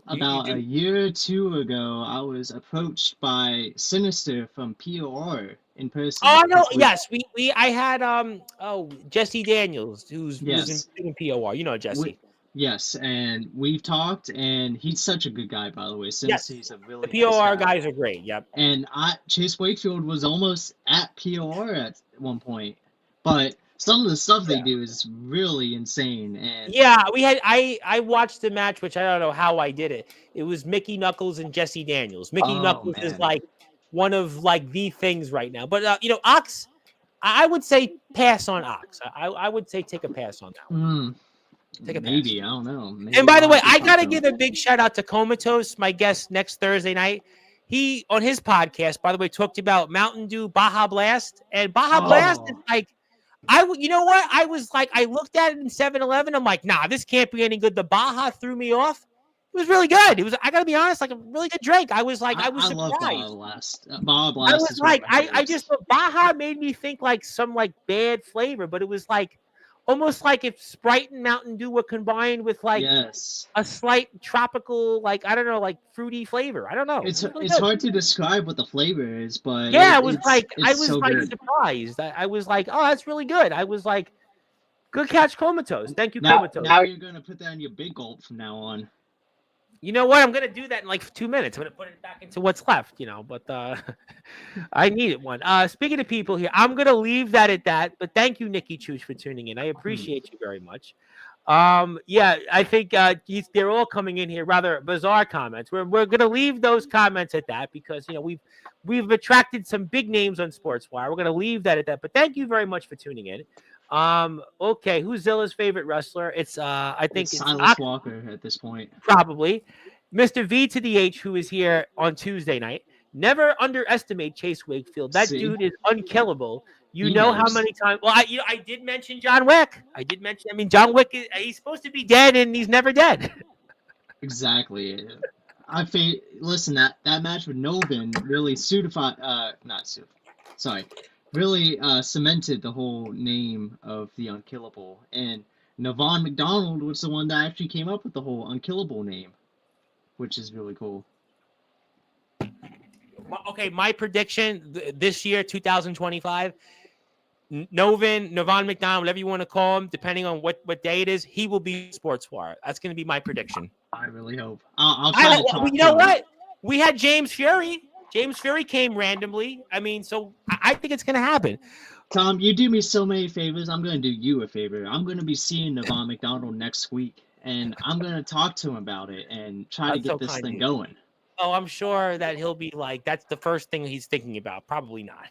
B: about a
A: do.
B: year or two ago. I was approached by Sinister from POR in person
A: Oh no,
B: because
A: yes, I had Jesse Daniels who's
B: yes.
A: in POR. You know
B: We,
A: Jesse.
B: yes, and we've talked, and he's such a good guy, by the way. Since
A: Yes.
B: he's a
A: The
B: really nice
A: POR
B: guy.
A: guys are great. Yep.
B: And Chase Wakefield was almost at POR at one point, but some of the stuff they do is really insane. And
A: Yeah, we had I watched the match, which I don't know how I did it. It was Mickey Knuckles and Jesse Daniels. Mickey
B: oh
A: Knuckles is
B: man,
A: like one of like the things right now. But Ox, I would say pass on Ox. I would say take a pass on that one. Take a pass.
B: maybe I don't know. Maybe
A: And by the
B: I'll
A: way,
B: have to
A: I
B: talk
A: gotta
B: to him.
A: give a big shout out to Comatose, my guest next Thursday night. He on his podcast, by the way, talked about Mountain Dew Baja Blast, and Baja Blast is
B: Oh,
A: like you know what? I was like, I looked at it in 7-Eleven. I'm like, nah, this can't be any good. The Baja threw me off. It was really good. It was, I gotta be honest, like a really good drink. I was like, I was
B: I love Baja
A: surprised.
B: Blast. Baja
A: I
B: Blast
A: was
B: is one of
A: like,
B: my
A: I just
B: favorites.
A: thought Baja made me think like some like bad flavor, but it was like almost like if Sprite and Mountain Dew were combined with like
B: Yes.
A: a slight tropical, like I don't know, like fruity flavor. I don't know. It was really
B: It's
A: good.
B: hard to describe what the flavor is, but
A: Yeah, it was like I
B: it's
A: was
B: so
A: like
B: good.
A: surprised. I was like, oh, that's really good. I was like, good catch, Comatose. Thank you,
B: Now
A: Comatose.
B: now you're gonna put that in your big gulp from now on.
A: You know what? I'm gonna do that in like 2 minutes. I'm gonna put it back into what's left, but I needed one. Speaking of people here, I'm gonna leave that at that. But thank you, Nikki Chooch, for tuning in. I appreciate you very much. Yeah, I think they're all coming in here rather bizarre comments. We're gonna leave those comments at that because we've attracted some big names on SportsWire. We're gonna leave that at that. But thank you very much for tuning in. Okay, who's Zilla's favorite wrestler? It's I think
B: It's
A: it's
B: Silas Walker at this point.
A: probably Mr. V to the H, who is here on Tuesday night. Never underestimate Chase Wakefield. That
B: See,
A: dude is unkillable. You
B: he
A: know how
B: knows.
A: many times? Well, I did mention John Wick. I did mention. I mean, John Wick he's supposed to be dead, and he's never dead.
B: Exactly. Listen, that match with Novin really really cemented the whole name of the Unkillable. And Navon McDonald was the one that actually came up with the whole Unkillable name, which is really cool.
A: Okay, my prediction this year, 2025. Navon McDonald, whatever you want to call him, depending on what day it is, he will be Sportswire. That's going to be my prediction.
B: I really hope. I'll try to talk
A: You know
B: to him.
A: what? We had James Fury. James Fury came randomly. I mean, so I think it's going to happen.
B: Tom, you do me so many favors. I'm going to do you a favor. I'm going to be seeing Navon McDonald next week, and I'm going to talk to him about it and try to get this thing going.
A: Oh, I'm sure that he'll be like, that's the first thing he's thinking about. Probably not.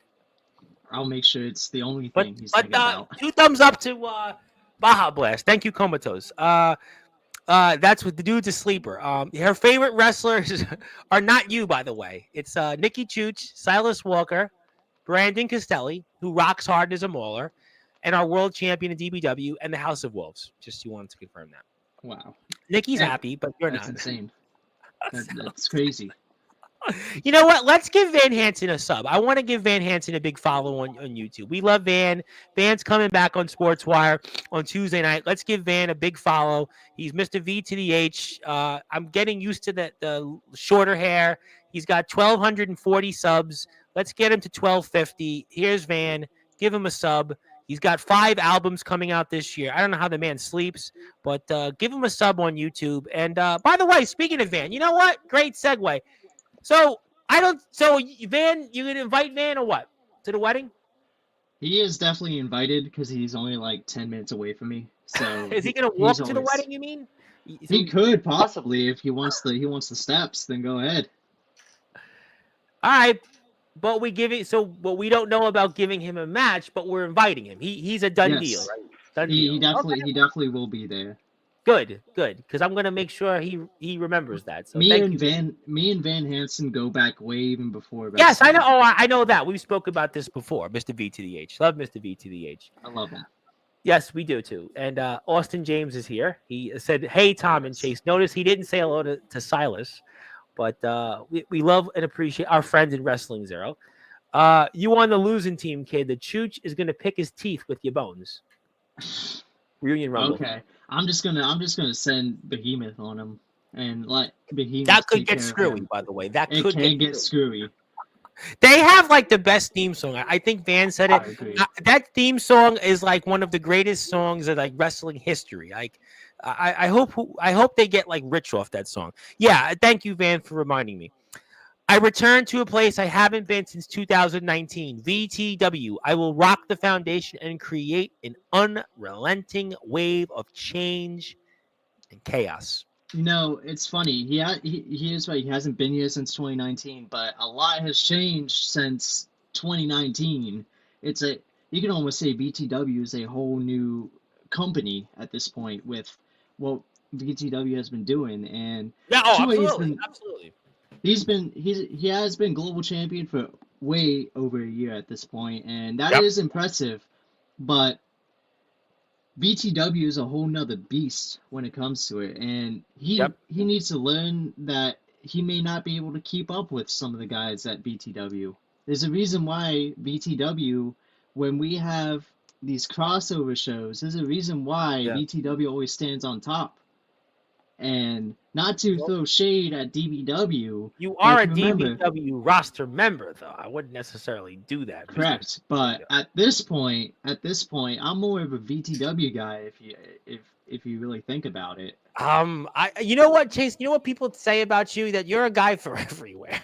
B: I'll make sure it's the only thing he's thinking about.
A: 2 thumbs up to Baja Blast. Thank you, Comatose. That's what the dude's a sleeper. Her favorite wrestlers are not you, by the way. It's Nikki Chooch, Silas Walker, Brandon Castelli, who rocks hard as a mauler, and our world champion in DBW, and the House of Wolves. Just you wanted to confirm that.
B: Wow.
A: Nikki's happy, but you're
B: that's
A: not.
B: That's insane. That's crazy.
A: You know what? Let's give Van Hansen a sub. I want to give Van Hansen a big follow on YouTube. We love Van. Van's coming back on Sportswire on Tuesday night. Let's give Van a big follow. He's Mr. V to the H. I'm getting used to the shorter hair. He's got 1,240 subs. Let's get him to 1,250. Here's Van. Give him a sub. He's got 5 albums coming out this year. I don't know how the man sleeps, but give him a sub on YouTube. And by the way, speaking of Van, you know what? Great segue. So Van, you gonna invite Van or what? To the wedding?
B: He is definitely invited because he's only like 10 minutes away from me. So
A: is he gonna walk to the wedding? You mean?
B: He could possibly if he wants the steps. Then go ahead.
A: All right, but we don't know about giving him a match, but we're inviting him. He's a done deal, right? Done deal.
B: He definitely will be there.
A: Good, because I'm gonna make sure he remembers that. So
B: me and Van Hansen go back way even before.
A: Yes, I know. Oh, I know that. We spoke about this before. Mr. V to the H. Love Mr. V to the H.
B: I love him.
A: Yes, we do too. And Austin James is here. He said, "Hey, Tom and Chase." Notice he didn't say hello to Silas, but we love and appreciate our friends in Wrestling Zero. You on the losing team, kid. The Chooch is gonna pick his teeth with your bones. Reunion Rumble.
B: Okay. I'm just gonna send Behemoth on him and let Behemoth.
A: That could get screwy, by the way. That could
B: get screwy.
A: They have like the best theme song. I think Van said it. That theme song is like one of the greatest songs of like wrestling history. Like, I hope they get like rich off that song. Yeah, thank you, Van, for reminding me. I returned to a place I haven't been since 2019. VTW. I will rock the foundation and create an unrelenting wave of change and chaos.
B: You know, it's funny. He is right. He hasn't been here since 2019, but a lot has changed since 2019. You can almost say BTW is a whole new company at this point with what BTW has been doing, and
A: absolutely.
B: He has been global champion for way over a year at this point, and that is impressive. But BTW is a whole nother beast when it comes to it, and he needs to learn that he may not be able to keep up with some of the guys at BTW. There's a reason why BTW, when we have these crossover shows. There's a reason why
A: Yeah.
B: BTW always stands on top. And not to
A: Well,
B: throw shade at DBW,
A: you
B: but
A: are
B: if
A: a
B: you remember,
A: DBW roster member, though. I wouldn't necessarily do that, Mister.
B: correct. But at this point, I'm more of a VTW guy if you really think about it.
A: You know what, Chase? You know what people say about you, that you're a guy for everywhere.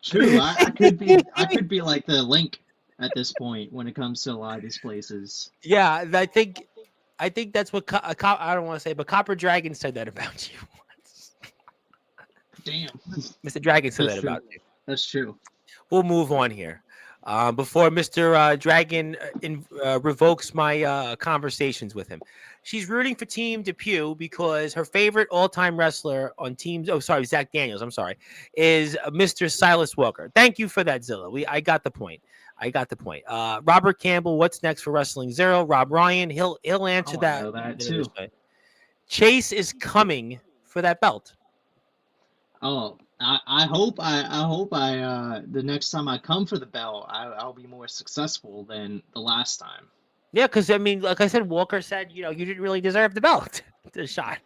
B: True. I could be like the Link at this point when it comes to a lot of these places.
A: Yeah, I think that's what I don't want to say, but Copper Dragon said that about you once.
B: Damn,
A: Mr. Dragon said
B: that's
A: that
B: true.
A: about you.
B: That's true.
A: We'll move on here. Before Mr. Dragon revokes my conversations with him. She's rooting for Team Depew because her favorite all-time wrestler on teams. Oh, sorry, Zach Daniels. I'm sorry, is Mr. Silas Walker. Thank you for that, Zilla. I got the point. I got the point. Robert Campbell, what's next for Wrestling Zero? Rob Ryan, he'll answer
B: Oh, I
A: that.
B: know that too.
A: Chase is coming for that belt.
B: Oh, I hope the next time I come for the belt, I'll be more successful than the last time.
A: Yeah, because I mean, like I said, Walker said, you didn't really deserve the belt, the shot.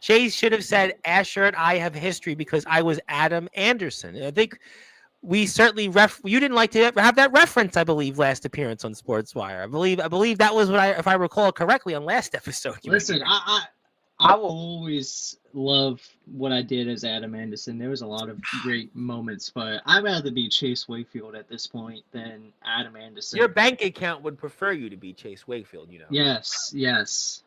A: Chase should have said, Asher and I have history because I was Adam Anderson. I think we certainly you didn't like to have that reference, I believe, last appearance on Sportswire. I believe that was what if I recall correctly, on last episode.
B: Listen, I will always love what I did as Adam Anderson. There was a lot of great moments, but I'd rather be Chase Wakefield at this point than Adam Anderson.
A: Your bank account would prefer you to be Chase Wakefield,
B: Yes.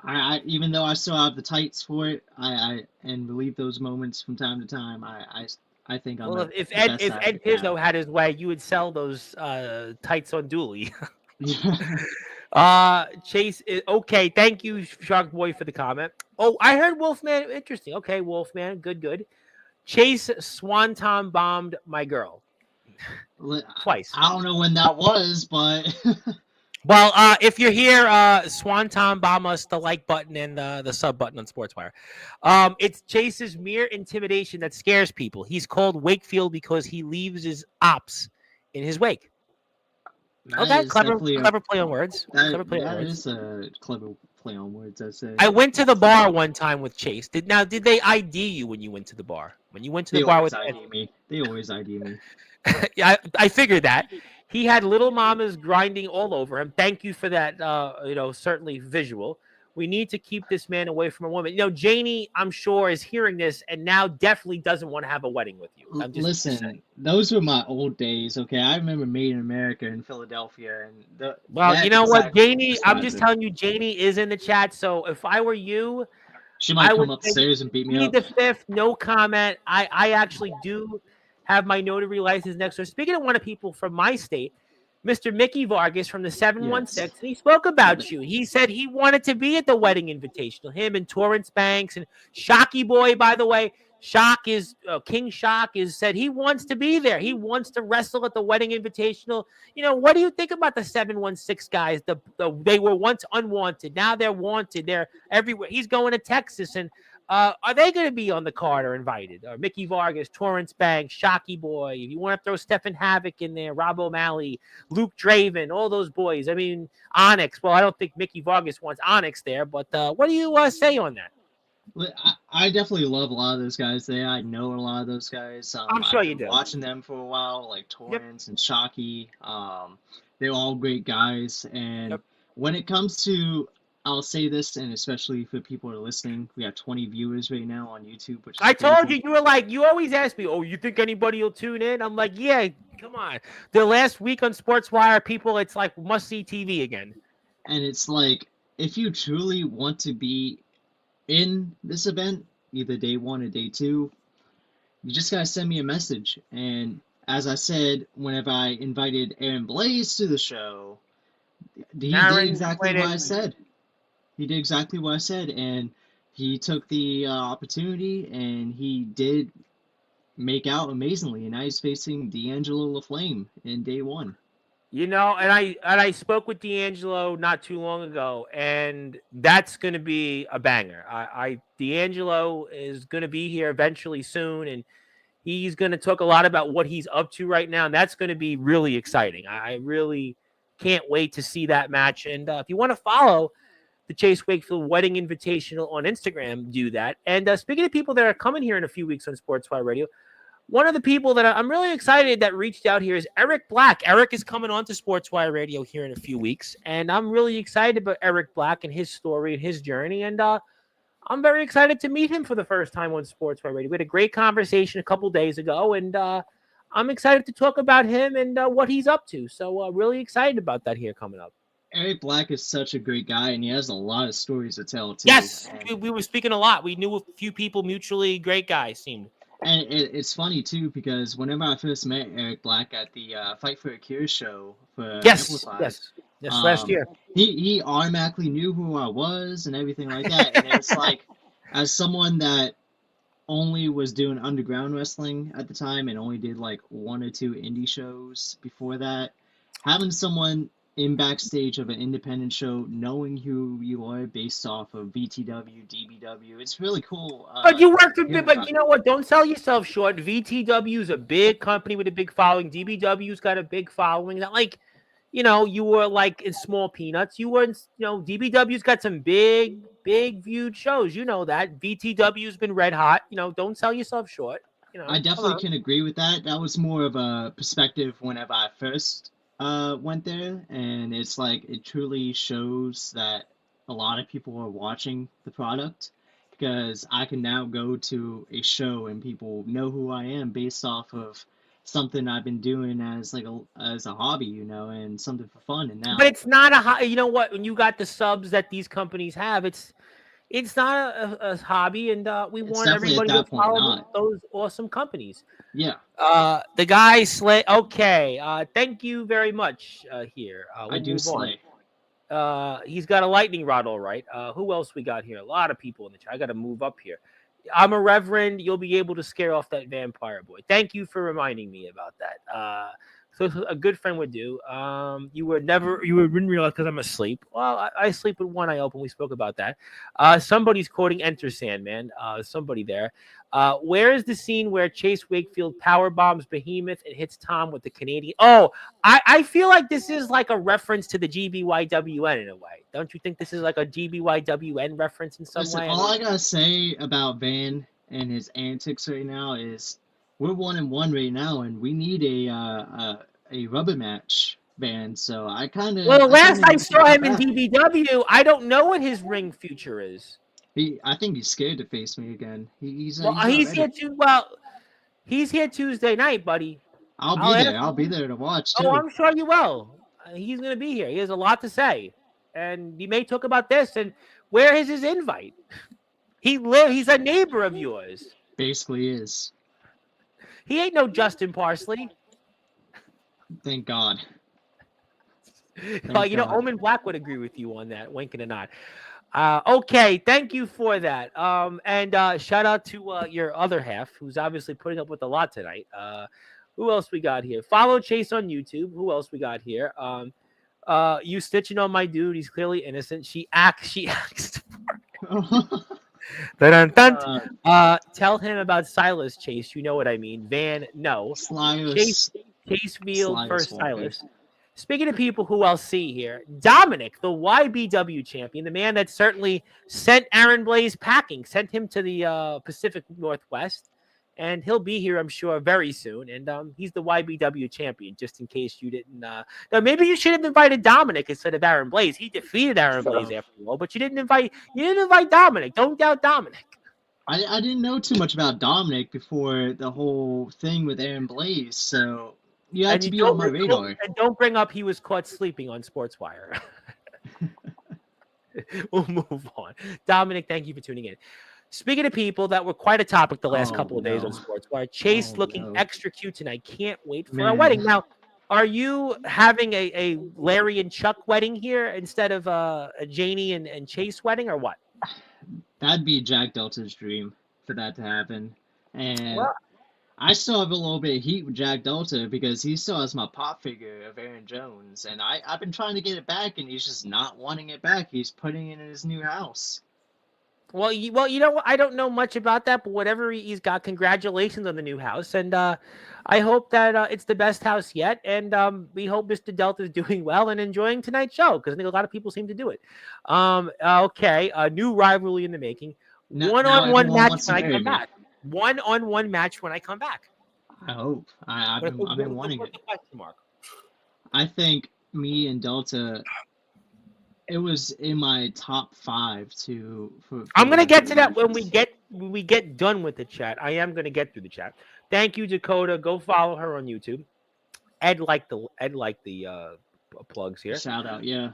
B: I even though I still have the tights for it, I and relieve those moments from time to time. I think I'm
A: Well,
B: the
A: if
B: best
A: Ed
B: at it
A: Pizzo
B: now.
A: had his way, you would sell those tights on Dooley. Chase, okay. Thank you, Shark Boy, for the comment. Oh, I heard Wolfman. Interesting. Okay, Wolfman. Good. Chase Swanton bombed my girl twice.
B: I don't know when that was, but
A: Well, if you're here, Swanton bomb us the like button and the sub button on Sportswire. It's Chase's mere intimidation that scares people. He's called Wakefield because he leaves his ops in his wake. Okay, clever play on words.
B: that is a clever play on words. I say.
A: I went to the bar one time with Chase. Did they ID you when you went to the bar? When you went to the bar with
B: me. They always ID me.
A: Yeah, I figured that. He had little mamas grinding all over him. Thank you for that, certainly visual. We need to keep this man away from a woman. Janie, I'm sure, is hearing this and now definitely doesn't want to have a wedding with you.
B: Listen, those were my old days, okay? I remember Made in America in Philadelphia. And
A: you know what, Janie, I'm just telling you, Janie is in the chat. So if I were you,
B: she might come upstairs and beat me up.
A: The fifth, no comment. I actually do have my notary license next door. Speaking of one of people from my state, Mr. Mickey Vargas from the 716, and he spoke about you. He said he wanted to be at the wedding invitational. Him and Torrance Banks and Shocky Boy, by the way. King Shock said he wants to be there. He wants to wrestle at the wedding invitational. What do you think about the 716 guys? They were once unwanted. Now they're wanted. They're everywhere. He's going to Texas, and are they going to be on the card or invited? Mickey Vargas, Torrance Banks, Shocky Boy. If you want to throw Stephen Havoc in there, Rob O'Malley, Luke Draven, all those boys. I mean, Onyx. Well, I don't think Mickey Vargas wants Onyx there, but what do you say on that?
B: I definitely love a lot of those guys there. I know a lot of those guys.
A: I'm sure
B: I've
A: you
B: been
A: do.
B: Watching them for a while, like Torrance and Shocky. They're all great guys. And when it comes to, I'll say this, and especially for people who are listening, we have 20 viewers right now on YouTube. Which is
A: told you were like, you always ask me, oh, you think anybody will tune in? I'm like, yeah, come on. The last week on Sportswire, people, it's like must-see TV again.
B: And it's like, if you truly want to be in this event, either day one or day two, you just gotta send me a message. And as I said, whenever I invited Aaron Blaze to the show, he did exactly what I said. He did exactly what I said, and he took the opportunity, and he did make out amazingly. And now he's facing D'Angelo LaFlame in day one.
A: And I spoke with D'Angelo not too long ago, and that's going to be a banger. D'Angelo is going to be here eventually soon, and He's going to talk a lot about what he's up to right now, and that's going to be really exciting. I really can't wait to see that match. And if you want to follow the Chase Wakefield Wedding Invitational on Instagram, do that. And speaking of people that are coming here in a few weeks on Sportswire Radio, one of the people that I'm really excited that reached out here is Eric Black. Eric is coming on to Sportswire Radio here in a few weeks, and I'm really excited about Eric Black and his story and his journey. And I'm very excited to meet him for the first time on Sportswire Radio. We had a great conversation a couple days ago, and I'm excited to talk about him and what he's up to. So really excited about that here coming up.
B: Eric Black is such a great guy, and he has a lot of stories to tell, too.
A: Yes, we were speaking a lot. We knew a few people mutually. Great guys, seemed.
B: And it's funny, too, because whenever I first met Eric Black at the Fight for a Cure show for Amplified,
A: yes, last year,
B: he automatically knew who I was and everything like that. And it's like, as someone that only was doing underground wrestling at the time and only did like 1 or 2 indie shows before that, having someone in backstage of an independent show, knowing who you are based off of VTW, DBW, it's really cool.
A: But you worked with, but you know what? Don't sell yourself short. VTW is a big company with a big following. DBW's got a big following. Not like, you were like in small peanuts. You were, DBW's got some big viewed shows. You know that. VTW's been red hot. Don't sell yourself short.
B: I definitely can agree with that. That was more of a perspective whenever I first went there, and it's like it truly shows that a lot of people are watching the product, because I can now go to a show and people know who I am based off of something I've been doing as a hobby, and something for fun. And now,
A: but it's not you know what? When you got the subs that these companies have, it's not a hobby, and we want everybody to follow those awesome companies.
B: Yeah.
A: The guy Slay. Okay. Thank you very much. Here.
B: I do Slay.
A: He's got a lightning rod, all right. Who else we got here? A lot of people in the chat. I got to move up here. I'm a reverend. You'll be able to scare off that vampire boy. Thank you for reminding me about that. So a good friend would do. You wouldn't realize because I'm asleep. Well, I sleep with one eye open. We spoke about that. Somebody's quoting Enter Sandman. Somebody there. Where is the scene where Chase Wakefield power bombs Behemoth and hits Tom with the Canadian? Oh, I feel like this is like a reference to the GBYWN in a way. Don't you think this is like a GBYWN reference in some way?
B: All I gotta say about Van and his antics right now is, we're 1-1 right now, and we need a rubber match band. So I kind of.
A: Well, last I saw him in DBW, I don't know what his ring future is.
B: I think he's scared to face me again. He's
A: here too. Well, he's here Tuesday night, buddy.
B: I'll be there to watch too.
A: Oh, I'm sure you will. He's gonna be here. He has a lot to say, and he may talk about this. And where is his invite? He's a neighbor of yours.
B: Basically is.
A: He ain't no Justin Parsley.
B: Thank God.
A: Omen Black would agree with you on that. Winking a nod. Okay, thank you for that. And shout out to your other half, who's obviously putting up with a lot tonight. Who else we got here? Follow Chase on YouTube. Who else we got here? You stitching on my dude. He's clearly innocent. She asked for tell him about Silas, Chase. You know what I mean. Van, no. Chase Field first Silas. Speaking of people who I'll see here, Dominic, the YBW champion, the man that certainly sent Aaron Blaze packing, sent him to the Pacific Northwest, and he'll be here, I'm sure, very soon. And he's the YBW champion, just in case you didn't. Now, maybe you should have invited Dominic instead of Aaron Blaze. He defeated Aaron Blaze after all, but you didn't invite Dominic. Don't doubt Dominic.
B: I didn't know too much about Dominic before the whole thing with Aaron Blaze, so you had to be on my radar.
A: And don't bring up he was caught sleeping on Sportswire. We'll move on. Dominic, thank you for tuning in. Speaking of people that were quite a topic the last couple of days on Sportswire, Chase looking extra cute tonight. Can't wait for a wedding. Now, are you having a Larry and Chuck wedding here instead of a Janie and Chase wedding, or what?
B: That'd be Jack Delta's dream for that to happen. And I still have a little bit of heat with Jack Delta because he still has my pop figure of Aaron Jones. And I've been trying to get it back, and he's just not wanting it back. He's putting it in his new house.
A: Well, you know what? I don't know much about that, but whatever he's got, congratulations on the new house, and I hope that it's the best house yet. And we hope Mr. Delta is doing well and enjoying tonight's show because I think a lot of people seem to do it. Okay, a new rivalry in the making.
B: Now
A: One-on-one
B: everyone
A: match
B: wants to
A: when I
B: marry
A: come
B: me.
A: back. One-on-one match when I come back.
B: I hope. I've been wanting
A: With
B: it.
A: the question mark.
B: I think me and Delta, it was in my top 5 for
A: I'm gonna get
B: rivalry
A: to that
B: matches.
A: when we get done with the chat. I am gonna get through the chat. Thank you, Dakota. Go follow her on YouTube. Ed like the plugs here.
B: Shout out, yeah.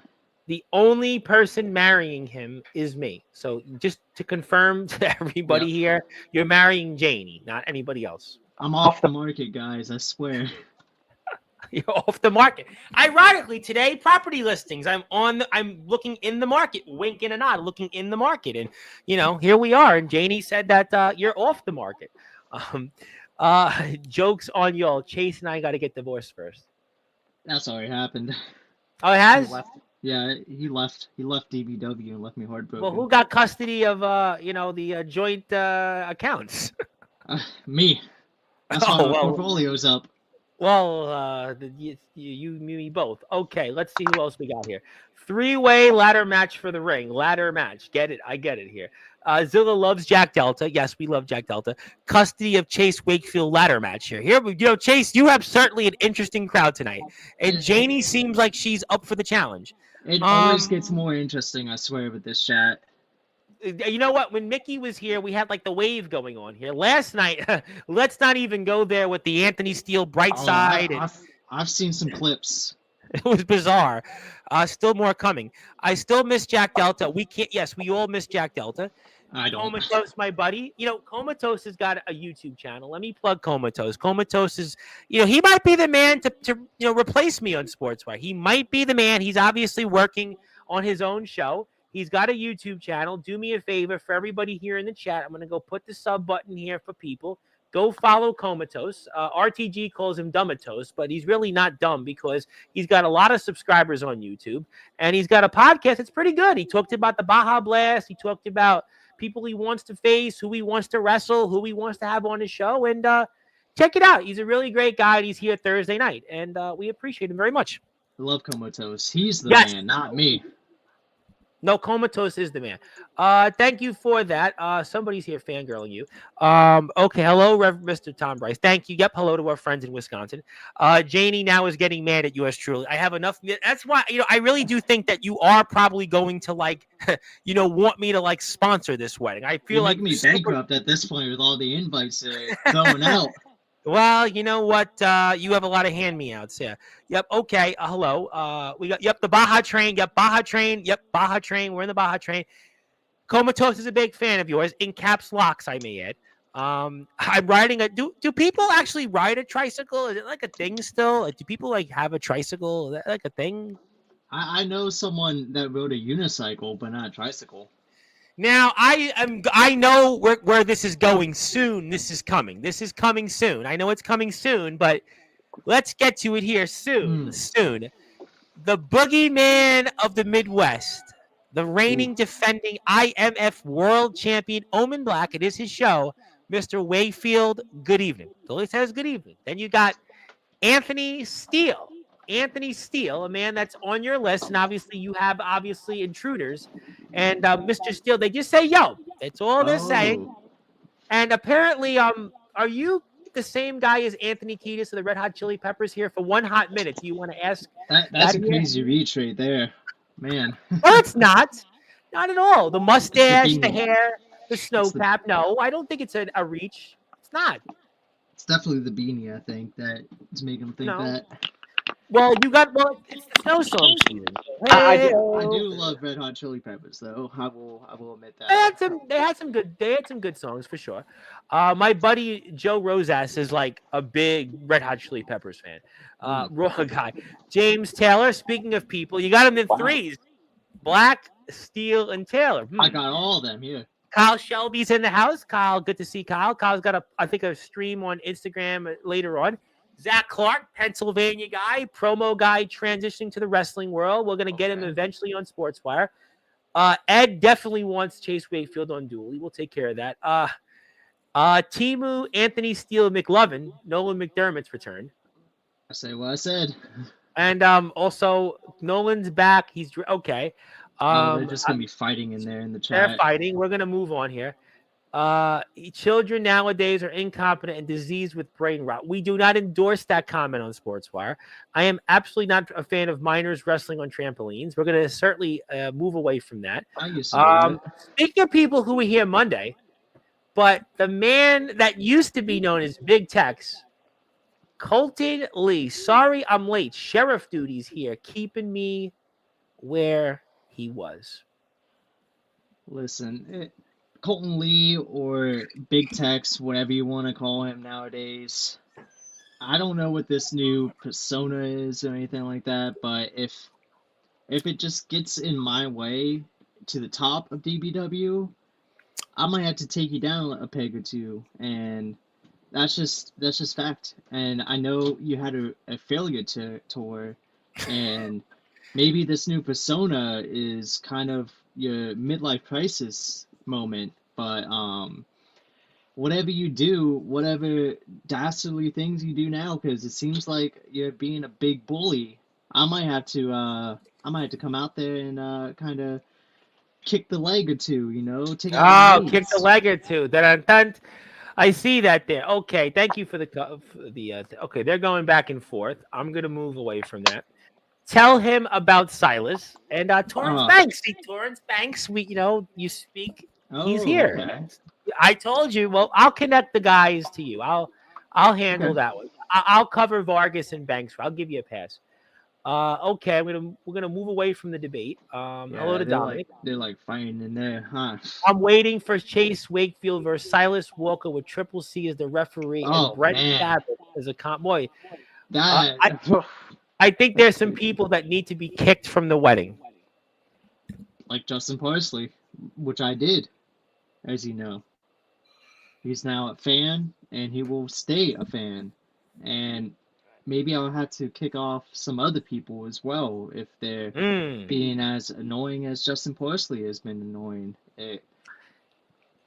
A: The only person marrying him is me. So just to confirm to everybody
B: Yep.
A: here, you're marrying Janie, not anybody else.
B: I'm off the market, guys. I swear.
A: You're off the market. Ironically, today property listings. I'm looking in the market, winking a nod, looking in the market, and here we are. And Janie said that you're off the market. Um, Jokes on y'all. Chase and I got to get divorced first.
B: That's already happened.
A: Oh, it
B: He
A: has.
B: left. Yeah, he left. He left DBW and left me
A: Well,
B: heartbroken.
A: who got custody of the joint accounts?
B: Me. That's why
A: Oh
B: my
A: well.
B: portfolio's up.
A: Well, me both. Okay, let's see who else we got here. 3-way ladder match for the ring. Ladder match. Get it? I get it here. Zilla loves Jack Delta. Yes, we love Jack Delta. Custody of Chase Wakefield ladder match here. Chase, you have certainly an interesting crowd tonight, and Janie seems like she's up for the challenge.
B: It always gets more interesting, I swear, with this chat.
A: You know what? When Mickey was here, we had like the wave going on here. Last night, let's not even go there with the Anthony Steele bright side.
B: I've seen some clips.
A: It was bizarre. Still more coming. I still miss Jack Delta. We can't. Yes, we all miss Jack Delta.
B: I don't.
A: Comatose, my buddy. Comatose has got a YouTube channel. Let me plug Comatose. Comatose is, he might be the man to replace me on Sportswire. He might be the man. He's obviously working on his own show. He's got a YouTube channel. Do me a favor for everybody here in the chat. I'm going to go put the sub button here for people. Go follow Comatose. RTG calls him Dummatose, but he's really not dumb because he's got a lot of subscribers on YouTube, and he's got a podcast that's pretty good. He talked about the Baja Blast. He talked about people he wants to face, who he wants to wrestle, who he wants to have on his show, and check it out. He's a really great guy, and he's here Thursday night, and we appreciate him very much.
B: I love Comatose. He's the man, not me.
A: No, Comatose is the man. Thank you for that. Somebody's here fangirling you. Okay, hello, Mr. Tom Bryce. Thank you. Yep, hello to our friends in Wisconsin. Janie now is getting mad at yours truly. I have enough. That's why, I really do think that you are probably going to want me to sponsor this wedding. I feel
B: You're
A: like
B: making me bankrupt at this point with all the invites going out.
A: Well, you know what? You have a lot of hand-me-outs here. Yep. Okay. Hello. We got. Yep. The Baja Train. Yep. Baja Train. Yep. Baja Train. We're in the Baja Train. Comatose is a big fan of yours. In caps locks, I may add. I'm riding a. Do people actually ride a tricycle? Is it like a thing still? Do people have a tricycle? Is that like a thing?
B: I know someone that rode a unicycle, but not a tricycle.
A: Now I know where this is going soon. This is coming. This is coming soon. I know it's coming soon, but let's get to it here soon. Soon. The boogeyman of the Midwest, the reigning defending IMF world champion, Omen Black. It is his show, Mr. Wakefield. Good evening. It always says good evening. Then you got Anthony Steele. Anthony Steele, a man that's on your list, and obviously you have intruders. And Mr. Steele, they just say yo. That's all they're saying. And apparently, are you the same guy as Anthony Kiedis of the Red Hot Chili Peppers here for 1 hot minute? Do you want to ask?
B: That's a crazy reach right there, man.
A: Well, it's not at all. The mustache, the hair, the snow cap. No, I don't think it's a reach. It's not.
B: It's definitely the beanie, I think, that is making him think that.
A: Well, it's the snowstorm season.
B: I do love Red Hot Chili Peppers, though. I will admit that.
A: They had some good songs for sure. My buddy Joe Rosas is like a big Red Hot Chili Peppers fan. Raw guy. James Taylor. Speaking of people, you got him in threes: Black, Steele, and Taylor.
B: I got all of them here.
A: Kyle Shelby's in the house. Kyle, good to see Kyle. Kyle's got a stream on Instagram later on. Zach Clark, Pennsylvania guy, promo guy transitioning to the wrestling world. We're going to get him eventually on Sportswire. Ed definitely wants Chase Wakefield on Dooley. We'll take care of that. Timu, Anthony Steele, McLovin, Nolan McDermott's returned.
B: I say what I said.
A: And also Nolan's back. He's okay.
B: Oh, they're just gonna be fighting in there in the
A: They're
B: chat.
A: fighting. We're gonna move on here. Children nowadays are incompetent and diseased with brain rot. We do not endorse that comment on Sportswire. I am absolutely not a fan of minors wrestling on trampolines. We're going to certainly move away from that.
B: I used to do it.
A: Speaking of people who were here Monday, but the man that used to be known as Big Tex, Colton Lee. Sorry, I'm late. Sheriff duties here, keeping me where he was.
B: Listen, Colton Lee or Big Tex, whatever you want to call him nowadays. I don't know what this new persona is or anything like that, but if it just gets in my way to the top of DBW, I might have to take you down a peg or two, and that's just fact. And I know you had a failure tour, and maybe this new persona is kind of your midlife crisis moment, but whatever you do, whatever dastardly things you do now, because it seems like you're being a big bully, I might have to come out there and kind of kick the leg or two, take out the
A: Kick the
B: knees.
A: leg or two. Dun. I see that there. Okay, thank you for the okay, they're going back and forth. I'm gonna move away from that. Tell him about Silas and Torrance Banks. See, Torrance Banks, you speak. He's here.
B: Okay.
A: I told you. Well, I'll connect the guys to you. I'll handle that one. I'll cover Vargas and Banks. I'll give you a pass. Okay, we're gonna move away from the debate. Hello to Dominic.
B: They're like fighting in there, huh?
A: I'm waiting for Chase Wakefield versus Silas Walker with Triple C as the referee and Brett Savage as a boy.
B: That
A: I think there's some people that need to be kicked from the wedding.
B: Like Justin Parsley, which I did, as you know. He's now a fan, and he will stay a fan. And maybe I'll have to kick off some other people as well if they're being as annoying as Justin Parsley has been annoying.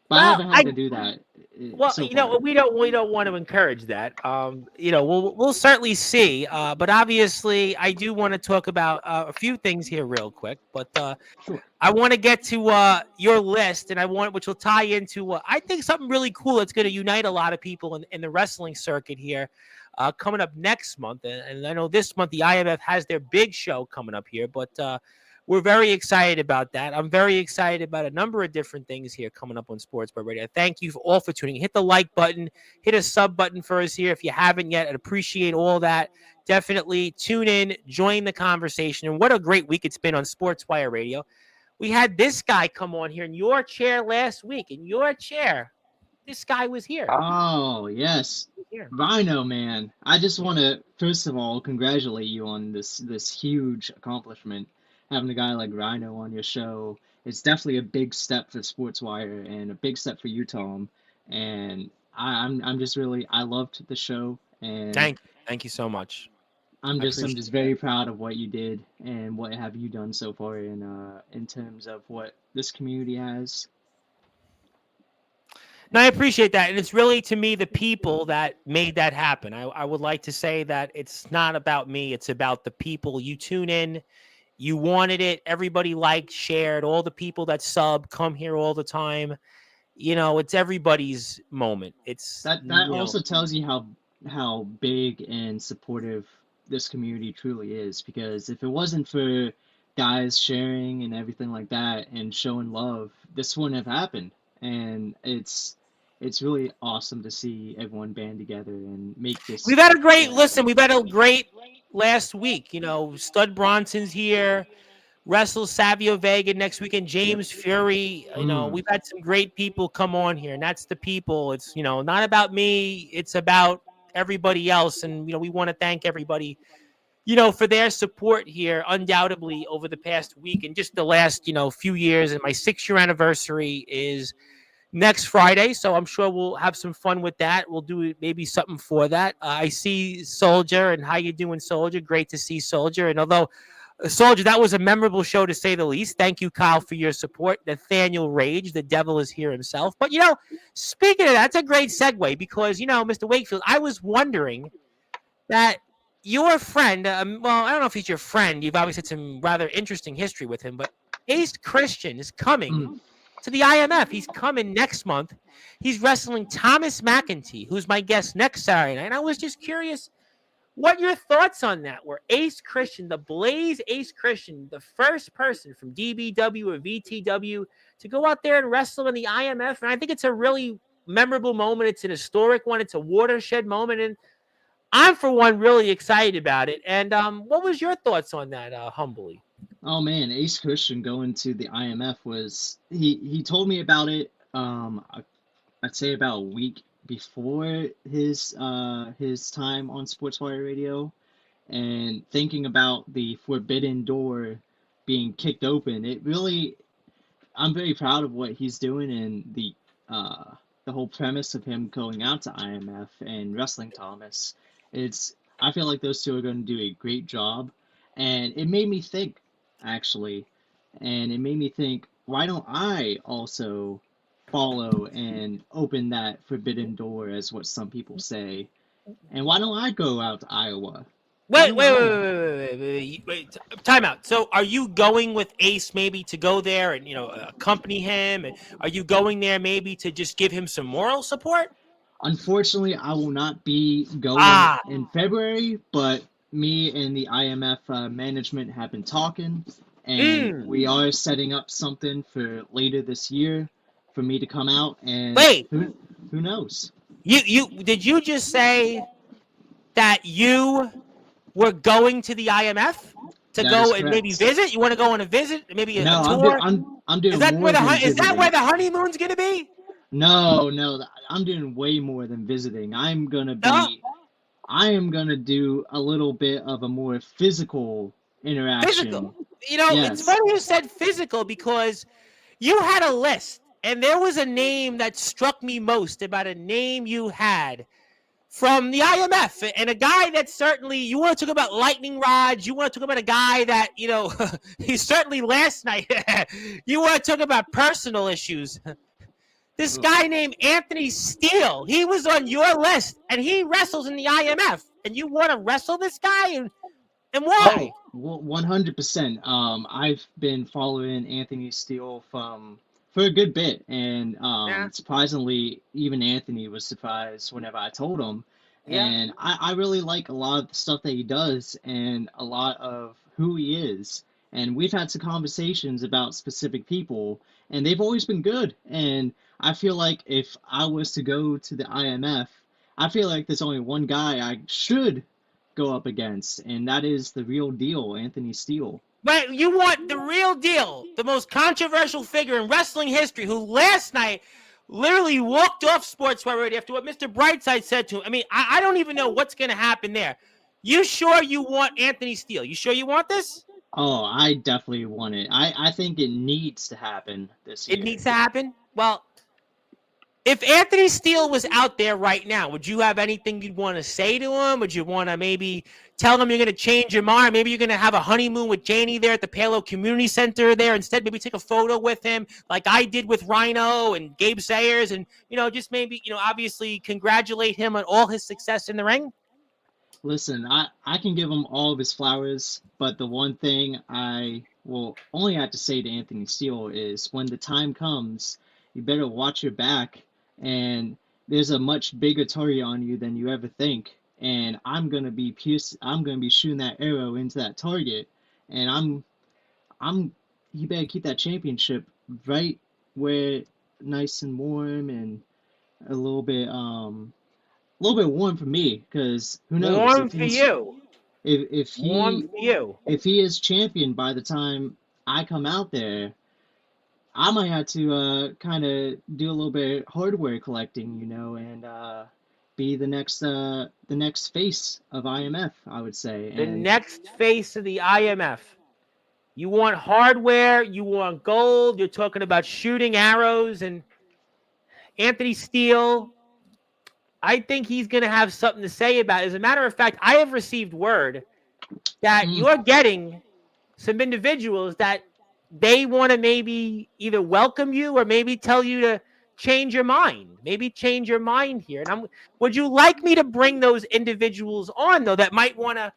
B: But I haven't had to do that.
A: We don't want to encourage that. We'll certainly see. But obviously, I do want to talk about a few things here real quick. But
B: Sure.
A: I want to get to your list, and which will tie into I think something really cool that's going to unite a lot of people in the wrestling circuit here. Coming up next month, and I know this month the IMF has their big show coming up here, but we're very excited about that. I'm very excited about a number of different things here coming up on Sportswire Radio. Thank you all for tuning in. Hit the like button, hit a sub button for us here if you haven't yet. I'd appreciate all that. Definitely tune in, join the conversation, and what a great week it's been on Sportswire Radio. We had this guy come on here in your chair last week. In your chair, this guy was here.
B: Oh, yes. Rhino, man. I just want to, first of all, congratulate you on this huge accomplishment. Having a guy like Rhino on your show, it's definitely a big step for Sportswire and a big step for you, Tom. And I'm just really, I loved the show. And
A: thank you so much.
B: I'm just very proud of what you did and what have you done so far in terms of what this community has.
A: No, I appreciate that. And it's really, to me, the people that made that happen. I would like to say that it's not about me. It's about the people. You tune in. You wanted it. Everybody liked, shared. All the people that sub come here all the time. It's everybody's moment. It's
B: that also tells you how big and supportive this community truly is. Because if it wasn't for guys sharing and everything like that and showing love, this wouldn't have happened. And it's really awesome to see everyone band together and make this.
A: We've had a great last week. Stud Bronson's here, wrestles Savio Vega next weekend, James Fury. We've had some great people come on here, and that's the people. It's, not about me. It's about everybody else. And, we want to thank everybody, for their support here, undoubtedly, over the past week and just the last, few years. And my 6-year anniversary is next Friday, so I'm sure we'll have some fun with that. We'll do maybe something for that. I see Soldier, and how you doing, Soldier? Great to see Soldier. And although Soldier, that was a memorable show to say the least. Thank you, Kyle, for your support. Nathaniel Rage, the devil is here himself. But, speaking of that, that's a great segue because, Mr. Wakefield, I was wondering that your friend, well, I don't know if he's your friend. You've obviously had some rather interesting history with him, but Ace Christian is coming
B: Mm.
A: to the IMF. He's coming next month. He's wrestling Thomas McEntee, who's my guest next Saturday night. And I was just curious what your thoughts on that were. Ace Christian, the Blaze Ace Christian, the first person from DBW or VTW to go out there and wrestle in the IMF. And I think it's a really memorable moment. It's an historic one. It's a watershed moment. And I'm, for one, really excited about it. And what was your thoughts on that, humbly?
B: Oh man, Ace Christian going to the IMF was he told me about it. I'd say about a week before his time on Sportswire Radio, and thinking about the Forbidden Door being kicked open, I'm very proud of what he's doing and the whole premise of him going out to IMF and wrestling Thomas. I feel like those two are going to do a great job, and it made me think actually, and it made me think, why don't I also follow and open that forbidden door, as what some people say, and why don't I go out to Iowa? Why
A: Wait,
B: don't
A: wait, wait,
B: I?
A: wait, wait, wait, wait. Time out. So are you going with Ace maybe to go there and, accompany him? And are you going there maybe to just give him some moral support?
B: Unfortunately, I will not be going
A: Ah,
B: in February, but me and the IMF management have been talking, and
A: mm.
B: we are setting up something for later this year for me to come out, and
A: Wait,
B: who knows?
A: did you just say that you were going to the IMF to
B: That is
A: go and maybe
B: correct.
A: visit? You want to go on a visit, maybe a
B: No,
A: tour?
B: I'm doing more than
A: Is that where
B: visiting.
A: the honeymoon's gonna be?
B: No, no, I'm doing way more than visiting.
A: No,
B: I am gonna do a little bit of a more physical interaction.
A: physical. It's
B: Yes.
A: funny you said physical because you had a list, and there was a name that struck me most about a name you had from the IMF, and a guy that certainly, you want to talk about lightning rods, you want to talk about a guy that, he certainly last night, you want to talk about personal issues. This
B: Ugh.
A: guy named Anthony Steele, he was on your list, and he wrestles in the IMF, and you want to wrestle this guy, and why?
B: Oh, 100%. I've been following Anthony Steele for a good bit, and
A: Yeah,
B: surprisingly, even Anthony was surprised whenever I told him.
A: yeah.
B: And I really like a lot of the stuff that he does and a lot of who he is. And we've had some conversations about specific people, and they've always been good. And I feel like if I was to go to the IMF, I feel like there's only one guy I should go up against, and that is the real deal, Anthony Steele.
A: But you want the real deal, the most controversial figure in wrestling history, who last night literally walked off Sportswire Radio after what Mr. Brightside said to him. I mean, I don't even know what's going to happen there. You sure you want Anthony Steele? You sure you want this?
B: Oh, I definitely want it. I think it needs to happen this
A: It
B: year.
A: needs to happen? Well, if Anthony Steele was out there right now, would you have anything you'd want to say to him? Would you want to maybe tell him you're going to change your mind? Maybe you're going to have a honeymoon with Janie there at the Palo Community Center there. Instead, maybe take a photo with him like I did with Rhino and Gabe Sayers and, just maybe, obviously congratulate him on all his success in the ring?
B: Listen, I can give him all of his flowers, but the one thing I will only have to say to Anthony Steele is when the time comes, you better watch your back, and there's a much bigger target on you than you ever think. And I'm gonna be shooting that arrow into that target, and I'm you better keep that championship right where nice and warm and a little bit warm for me, because who knows
A: Warm for you.
B: if
A: Warm for you.
B: he is champion by the time I come out there, I might have to kind of do a little bit of hardware collecting, and be the next face of IMF, I would say.
A: The
B: And
A: next face of the IMF. You want hardware, you want gold, you're talking about shooting arrows, and Anthony Steele, I think he's going to have something to say about it. As a matter of fact, I have received word that
B: mm,
A: you're getting some individuals that they want to maybe either welcome you or maybe tell you to change your mind. Maybe change your mind here. And would you like me to bring those individuals on though that might want to,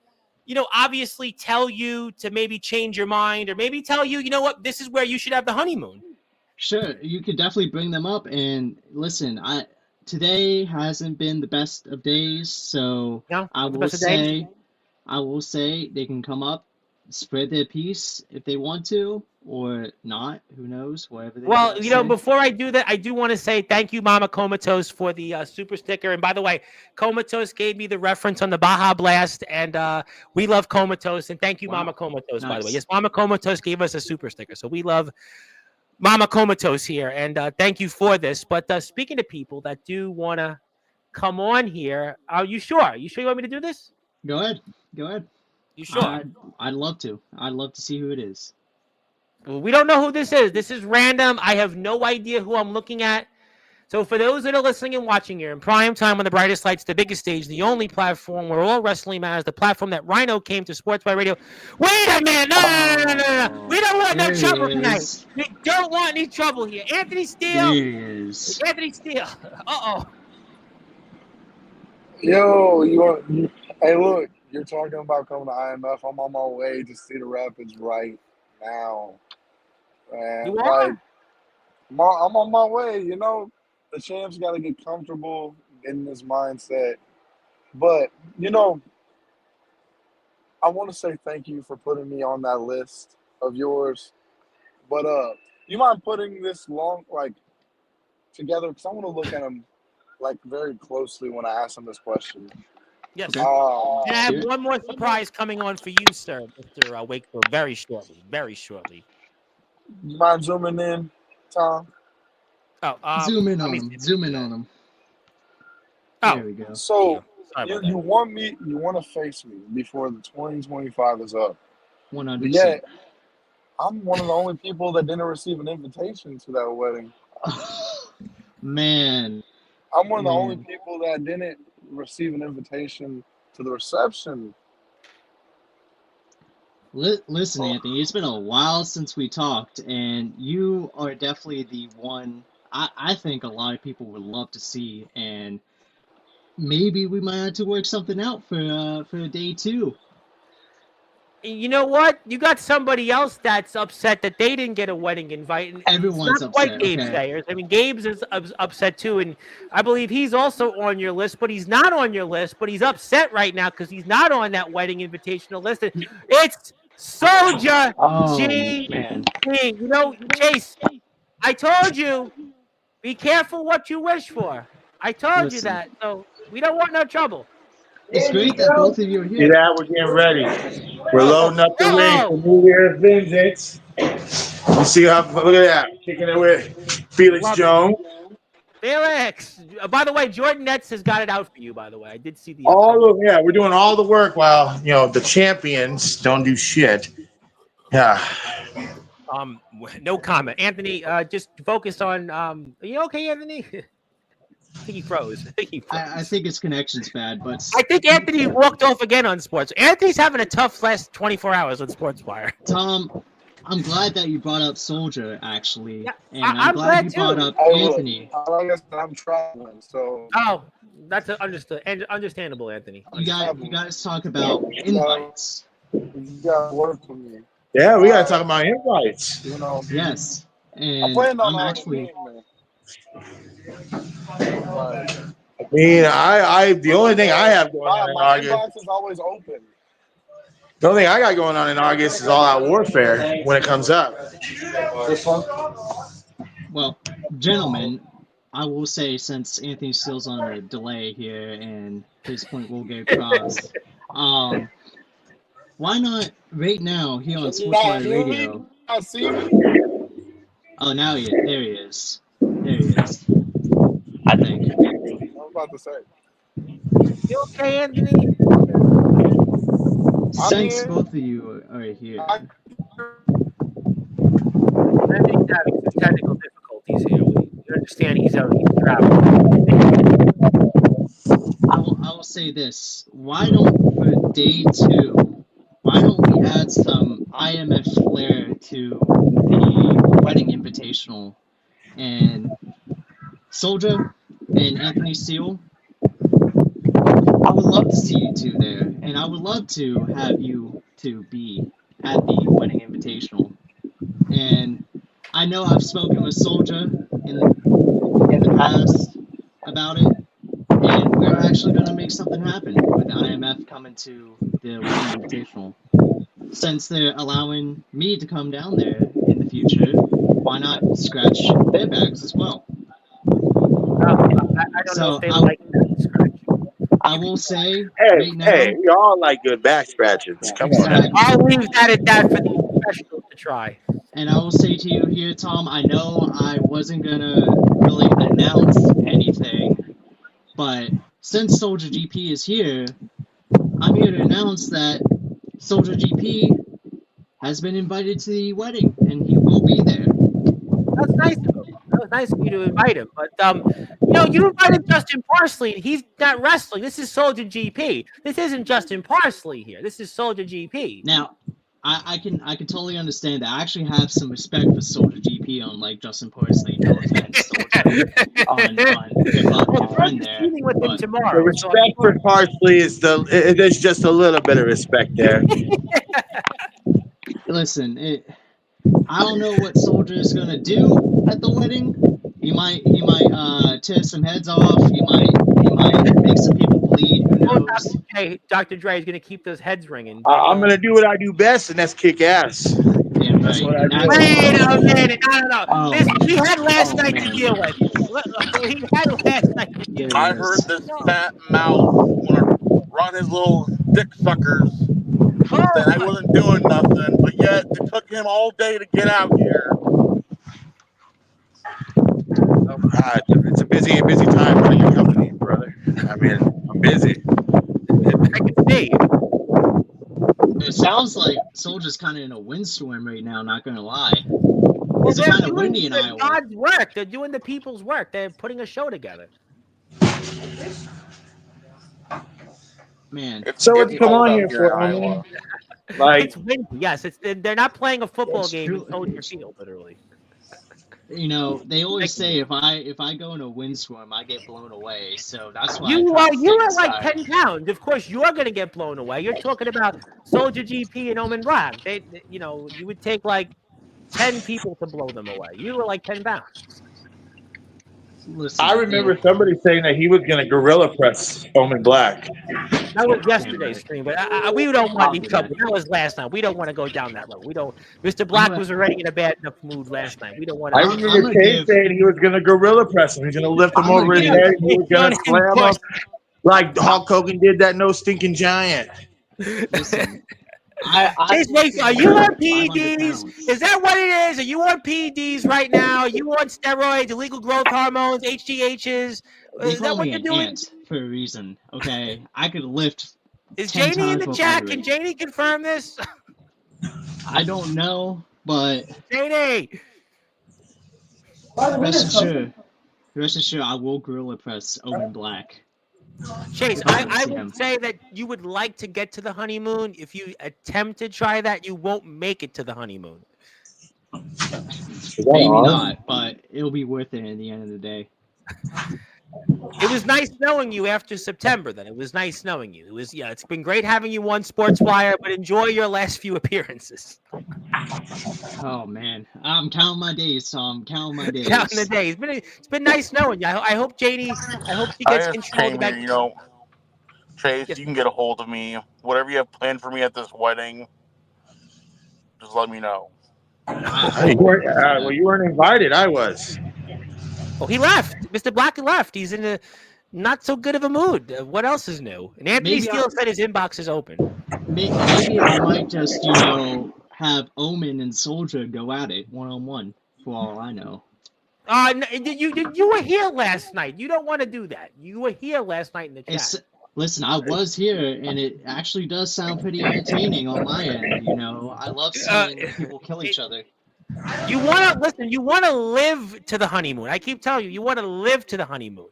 A: obviously tell you to maybe change your mind or maybe tell you, you know what, this is where you should have the honeymoon.
B: Sure, you could definitely bring them up. And listen, today hasn't been the best of days, so
A: No,
B: I
A: not the
B: will
A: best of days.
B: say, I will say they can come up, spread their piece if they want to, or not. Who knows? Whatever they
A: Well,
B: gotta say.
A: before I do that, I do want to say thank you, Mama Comatose, for the super sticker. And by the way, Comatose gave me the reference on the Baja Blast, and we love Comatose. And thank you,
B: Wow,
A: Mama Comatose, by the way.
B: nice.
A: Yes, Mama Comatose gave us a super sticker, so we love Mama Comatose here, and thank you for this. But speaking to people that do want to come on here, are you sure? You sure you want me to do this?
B: Go ahead, go ahead.
A: You sure?
B: I'd love to. I'd love to see who it is.
A: Well, we don't know who this is. This is random. I have no idea who I'm looking at. So for those that are listening and watching here in prime time on the brightest lights, the biggest stage, the only platform where all wrestling matters, the platform that Rhino came to Sportswire Radio. Wait a minute! No. We don't want no trouble tonight. We don't want any trouble here. Anthony Steele.
B: There he is.
A: Anthony Steele. Uh-oh.
C: Yo, hey, look, you're talking about coming to IMF. I'm on my way to see the Rapids right now. Man,
A: You are?
C: I'm on my way. The champ's got to get comfortable, get in this mindset. But, I want to say thank you for putting me on that list of yours. But you mind putting this together? Because I want to look at them very closely when I ask them this question.
A: Yes.
B: Okay.
A: And I have one more surprise coming on for you, sir, Mr. Wakefield, very shortly. Very shortly.
C: You mind zooming in, Tom?
A: Oh,
B: Zoom in on him. Zoom in on him.
A: Oh,
B: There we go.
C: So
A: sorry about
C: you want to face me before the 2025 is up.
B: 100%.
C: But yet, I'm one of the only people that didn't receive an invitation to that wedding.
B: Man.
C: I'm one of the only people that didn't receive an invitation to the reception.
B: Listen, Anthony, it's been a while since we talked, and you are definitely the one I think a lot of people would love to see, and maybe we might have to work something out for day 2.
A: You know what? You got somebody else that's upset that they didn't get a wedding invite. And
B: Everyone's
A: it's not quite
B: upset,
A: Gabe
B: okay.
A: Sayers. I mean, Gabe's is upset too, and I believe he's also on your list, but he's not on your list. But he's upset right now because he's not on that wedding invitational list. It's Soldier G.
B: Man.
A: Chase, I told you, be careful what you wish for. I told you
B: Listen.
A: that. So we don't want no trouble.
B: It's great that both of you are
D: See
B: here.
D: that? We're getting ready. We're loading up the ring for New Year's Vengeance. You see how, look at that. Kicking it with Felix
A: Love it.
D: Jones.
A: Felix. By the way, Jordan Nets has got it out for you, by the way. I did see the
D: We're doing all the work while, the champions don't do shit. Yeah.
A: No comment. Anthony, just focus on are you okay, Anthony? I think he froze.
B: I think his connection's bad, but
A: I think Anthony walked off again on sports. Anthony's having a tough last 24 hours on Sportswire.
B: Tom, I'm glad that you brought up Soldier, actually.
A: Yeah,
B: And
A: I'm
B: glad you
A: glad
B: brought
A: too.
B: up
C: Hey, look,
B: Anthony.
C: like I said, I'm traveling, so
A: Oh, that's understandable, Anthony.
B: You guys talk about invites.
C: you got work for me.
D: Yeah, we got to talk about invites.
B: Yes.
C: I
B: And
C: planned on
B: I'm
C: already
B: actually
C: being there. But
D: I mean, the only thing I have going on in
C: my
D: August,
C: inbox is always open.
D: the only thing I got going on in August is All Out Warfare when it comes up.
C: This one?
B: Well, gentlemen, I will say, since Anthony Steele's on a delay here and his point will get crossed, why not right now here on Sportswire Radio?
C: I see me.
B: Oh, there he is. There he is. I think.
C: I was about to say.
A: You okay, Anthony?
B: Since both of you are here,
A: Anthony's having some technical difficulties here. You understand he's traveling.
B: I will say this. Why don't, for day 2, why don't we add some IMF flair to the wedding invitational, and Soldier and Anthony Steele, I would love to see you two there, and I would love to have you two be at the wedding invitational. And I know I've spoken with Soldier in the past about it, and we're actually going to make something happen with the IMF coming to the wedding invitational. Since they're allowing me to come down there in the future, why not scratch their backs as well?
A: I don't know if they like that scratch.
B: I will say
D: Hey,
B: right now,
D: hey, we all like good back scratchings. Come on now.
B: exactly.
A: I'll leave that at that for the professionals to try.
B: And I will say to you here, Tom, I know I wasn't gonna really announce anything, but since Soldier GP is here, I'm here to announce that Soldier GP has been invited to the wedding, and he will be there.
A: That's nice of him. That was nice of you to invite him. But you invited Justin Parsley. He's not wrestling. This is Soldier GP. This isn't Justin Parsley here. This is Soldier GP.
B: Now, I can totally understand that. I actually have some respect for Soldier GP, unlike Justin Parsley. No offense, Soldier, on your friend there.
A: Meeting with him
B: But
D: The
A: tomorrow.
D: respect for Parsley is there's just a little bit of respect there.
B: listen, I don't know what Soldier is gonna do at the wedding. He might tear some heads off. He might make some people bleed. Who knows?
A: Hey, Dr. Dre is going to keep those heads ringing.
D: I'm gonna do what I do best, and that's kick ass.
B: Damn
D: That's
B: right.
D: what I
B: And
D: do.
B: that's-
A: Wait a minute. No.
B: Oh.
A: We had last night
B: man.
A: to deal with. We had last night to deal with.
C: I heard this fat mouth want to run his little dick suckers. Then I wasn't doing nothing, but yet it took him all day to get out here.
D: Oh, God, it's a busy time running your company, brother. I mean, I'm busy.
A: I can see.
B: It sounds like Soldier's kind of in a windstorm right now. Not gonna lie.
A: Well,
B: It's
A: they're
B: kind of
A: doing
B: windy in Iowa.
A: God's work. They're doing the people's work. They're putting a show together.
B: Man,
C: It's
D: So what's going
C: cold
D: on
C: out
D: here
C: here in
D: for?
C: Iowa.
D: Like,
A: It's windy. Yes, they're not playing a football
B: It's
A: game in
B: true.
A: Soldier Field, literally.
B: you know they always say if I go in a windstorm, I get blown away. So that's why
A: You
B: I
A: are
B: try to
A: you
B: stay
A: are like
B: inside.
A: 10 pounds. Of course, you're going to get blown away. You're talking about Soldier GP and Omen Black. You would take like 10 people to blow them away. You were like 10 pounds.
B: Listen,
D: I remember somebody saying that he was gonna gorilla press Omen Black.
A: That was yesterday's stream, but we don't want any
B: I'll do
A: trouble. That was last night. We don't want to go down that road. We don't. Mr. Black was already in a bad enough mood last night. We don't want to.
D: I
B: I'm
D: remember
B: gonna
D: Kane
B: give-
D: saying he was gonna gorilla press him. He's gonna lift him
B: I'm
D: over
B: gonna
D: his
B: give-
D: head. He was gonna
A: Don't
D: slam him
A: push.
D: like Hulk Hogan did that no stinking giant.
B: Listen,
A: Chase, wait, are you on
B: 500
A: PEDs?
B: pounds.
A: Is that what it is? Are you on PEDs right now? Are you on steroids, illegal growth hormones, HGHs?
B: They
A: Is that
B: call
A: what
B: me
A: you're
B: an
A: doing?
B: ant for a reason. Okay, I could lift.
A: Is
B: 10
A: Janie in
B: times
A: the
B: what
A: chat?
B: I'm
A: Can
B: doing.
A: Janie confirm this?
B: I don't know, but
A: Janie!
B: rest assured, I will gorilla press Owen Black.
A: Chase,
B: If I ever
A: I
B: see him.
A: would say that you would like to get to the honeymoon. If you attempt to try that, you won't make it to the honeymoon.
B: Maybe not, but it'll be worth it at the end of the day.
A: It was nice knowing you after September. Then it was nice knowing you. It's been great having you on Sportswire, but enjoy your last few appearances.
B: Oh man, I'm counting my days, Tom. Counting my days.
A: Counting the days. It's been nice knowing you. I hope Janie. I hope she
C: I
A: gets
C: just
A: control.
C: came here, Chase,
A: Yes.
C: you can get a hold of me. Whatever you have planned for me at this wedding, just let me know.
D: You weren't invited. I was.
A: Oh, he left. Mr. Black left. He's in a not so good of a mood. What else is new? And Anthony
B: Maybe
A: Steele said his inbox is open.
B: Maybe I might just, have Omen and Soldier go at it one-on-one, for all I know.
A: You were here last night. You don't want to do that. You were here last night in the chat.
B: Listen, I was here, and it actually does sound pretty entertaining on my end. I love seeing people kill each other.
A: You want to listen. You want to live to the honeymoon. I keep telling you, you want to live to the honeymoon.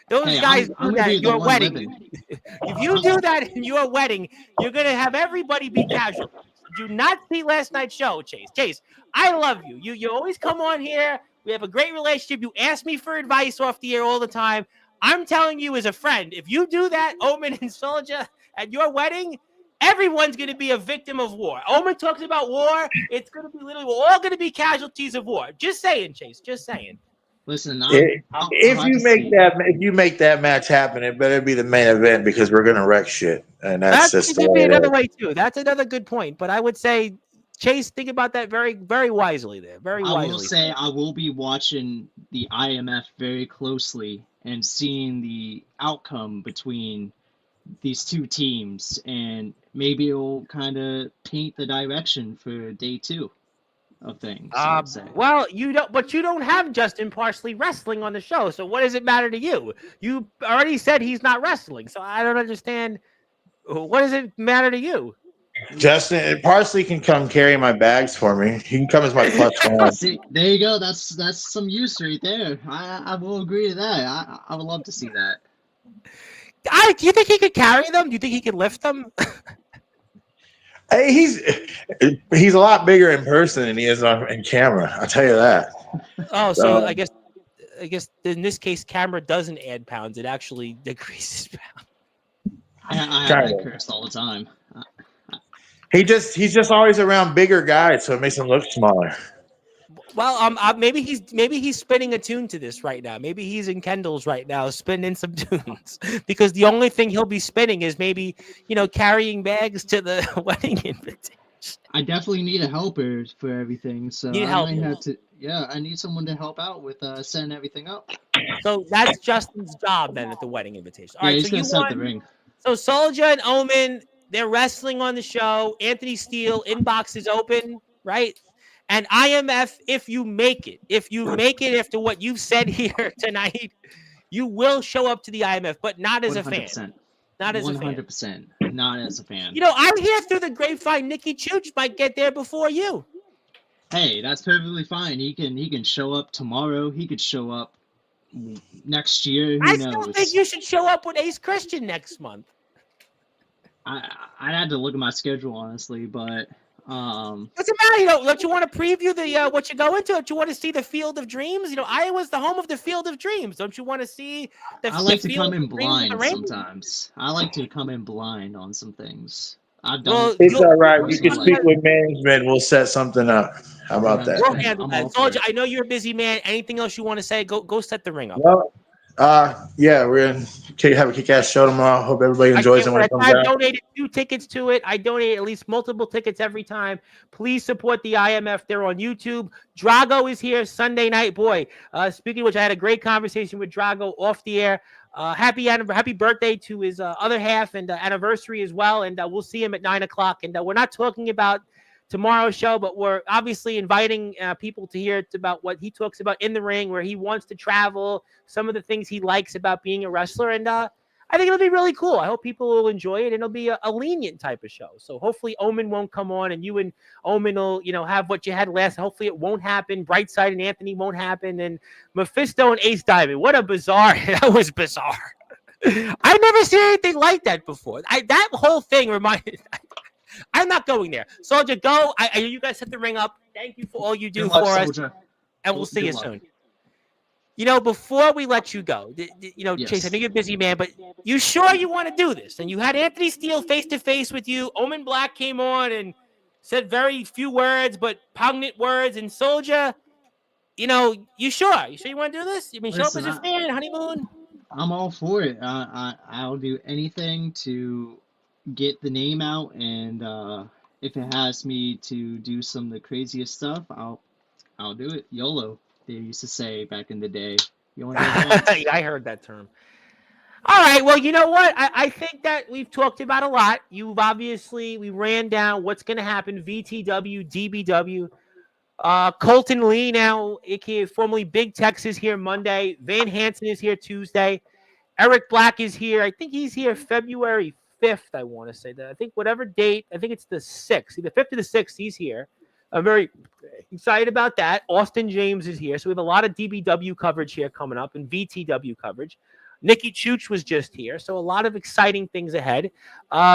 A: Those
B: Hey,
A: guys
B: I'm
A: do
B: gonna
A: that
B: be
A: at
B: the
A: your
B: one
A: wedding.
B: living.
A: If you do that in your wedding, you're gonna have everybody be casual. Did you not see last night's show, Chase? Chase, I love you. You always come on here. We have a great relationship. You ask me for advice off the air all the time. I'm telling you as a friend, if you do that, Omen and Soldier, at your wedding, everyone's going to be a victim of war. Omen talks about war. It's going to be literally, we're all going to be casualties of war. Just saying, Chase. Just saying.
B: Listen,
D: If you make that match happen, it better be the main event because we're gonna wreck shit, and that's just
A: Could be another way too. That's another good point. But I would say, Chase, think about that very, very wisely there. Very wisely.
B: I will say I will be watching the IMF very closely and seeing the outcome between these two teams, and maybe it'll kind of paint the direction for day 2 of things. I'd say.
A: Well, you don't have Justin Parsley wrestling on the show, so what does it matter to you? You already said he's not wrestling, so I don't understand. What does it matter to you?
D: Justin Parsley can come carry my bags for me. He can come as my clutch man.
B: See, there you go. That's some use right there. I will agree to that. I would love to see that.
A: Do you think he could carry them? Do you think he could lift them?
D: Hey, he's a lot bigger in person than he is in camera. I'll tell you that.
A: Oh, so I guess in this case, camera doesn't add pounds; it actually decreases pounds.
B: I curse all the time.
D: He's just always around bigger guys, so it makes him look smaller.
A: Well, maybe he's spinning a tune to this right now. Maybe he's in Kendall's right now, spinning some tunes because the only thing he'll be spinning is maybe carrying bags to the wedding invitation.
B: I definitely need a helper for everything, so I might have to. Yeah, I need someone to help out with setting everything up.
A: So that's Justin's job then at the wedding invitation. All right,
B: he's gonna set the ring.
A: So Soldier and Omen, they're wrestling on the show. Anthony Steele inbox is open, right? And IMF, if you make it after what you've said here tonight, you will show up to the IMF, but not as 100%. A fan. Not as
B: 100%. Not as a fan.
A: I hear through the grapevine Nikki Chooch might get there before you.
B: Hey, that's perfectly fine. He can show up tomorrow. He could show up next year. Who knows?
A: Still think you should show up with Ace Christian next month.
B: I had to look at my schedule, honestly, but...
A: What's the matter? Don't you want to preview the what you go into? Don't you want to see the Field of Dreams? Iowa's the home of the Field of Dreams. Don't you want to see the?
B: I like to come in blind sometimes. I like to come in blind on some things.
D: It's all right. You can speak with management. We'll set something up. How about that?
A: We'll handle that. Soldier, I know you're a busy man. Anything else you want to say? Go set the ring up.
D: Well, yeah, we're gonna have a kick-ass show tomorrow. Hope everybody enjoys it when it comes out.
A: I've donated 2 tickets to it. I donate at least multiple tickets every time. Please support the IMF. They're on YouTube. Drago is here Sunday night. Boy, speaking of which, I had a great conversation with Drago off the air. Happy birthday to his other half and anniversary as well. And we'll see him at 9:00. And we're not talking about tomorrow's show, but we're obviously inviting people to hear about what he talks about in the ring, where he wants to travel, some of the things he likes about being a wrestler. And I think it'll be really cool. I hope people will enjoy it. And it'll be a lenient type of show. So hopefully Omen won't come on and you and Omen will, have what you had last. Hopefully it won't happen. Brightside and Anthony won't happen. And Mephisto and Ace Diamond. What a bizarre. That was bizarre. I've never seen anything like that before. That whole thing reminded I'm not going there. Soldier, go. You guys set the ring up. Thank you for all you do for us. Soldier. And we'll see you soon. Before we let you go, yes. Chase, I know you're a busy man, but you sure you want to do this? And you had Anthony Steele face-to-face with you. Omen Black came on and said very few words, but poignant words. And Soldier, you sure? You sure you want to do this? Show up as a fan, honeymoon?
B: I'm all for it. I'll do anything to get the name out, and if it has me to do some of the craziest stuff, I'll do it. YOLO, they used to say back in the day. You only live once.
A: I heard that term. All right, well, you know what? I think that we've talked about a lot. We ran down what's going to happen. VTW, DBW. Colton Lee now, aka formerly Big Tex, is here Monday. Van Hansen is here Tuesday. Eric Black is here. I think he's here February 5th, I want to say that. I think whatever date, I think it's the 6th. Either 5th or the 6th, he's here. I'm very excited about that. Austin James is here. So we have a lot of DBW coverage here coming up and VTW coverage. Nikki Chooch was just here, so a lot of exciting things ahead.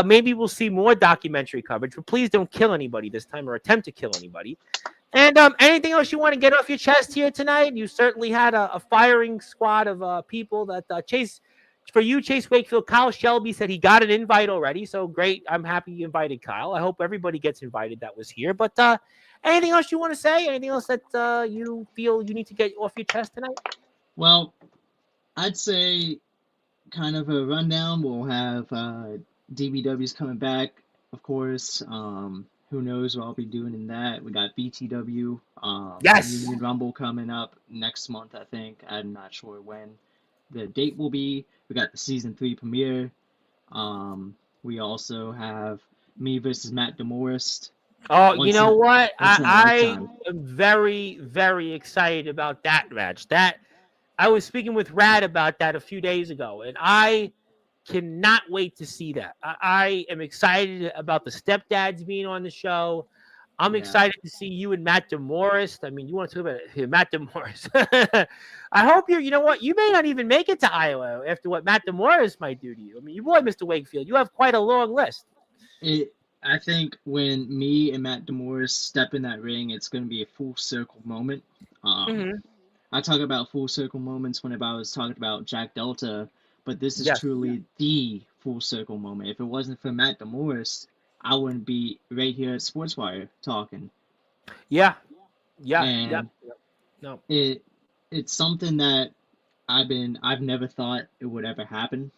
A: Maybe we'll see more documentary coverage, but please don't kill anybody this time or attempt to kill anybody. And anything else you want to get off your chest here tonight? You certainly had a firing squad of people that Chase. For you, Chase Wakefield, Kyle Shelby said he got an invite already. So great. I'm happy you invited Kyle. I hope everybody gets invited that was here. But anything else you want to say? Anything else that you feel you need to get off your chest tonight?
B: Well, I'd say kind of a rundown. We'll have DBW's coming back, of course. Who knows what I'll be doing in that. We got BTW,
A: Yes.
B: Union Rumble coming up next month, I think. I'm not sure when the date will be. We got the season 3 premiere. We also have me versus Matt DeMorris.
A: Oh, you know what? I
B: lifetime.
A: am very, very excited about that match. That I was speaking with Rad about that a few days ago, and I cannot wait to see that. I am excited about the stepdads being on the show. I'm excited to see you and Matt DeMorris. I mean, you want to talk about Matt DeMorris. I hope you know what? You may not even make it to Iowa after what Matt DeMorris might do to you. I mean, you boy, Mr. Wakefield, you have quite a long list.
B: I think when me and Matt DeMorris step in that ring, it's going to be a full circle moment. I talk about full circle moments whenever I was talking about Jack Delta, but this is truly the full circle moment. If it wasn't for Matt DeMorris, I wouldn't be right here at Sportswire talking.
A: Yeah.
B: No. It's something that I've never thought it would ever happen.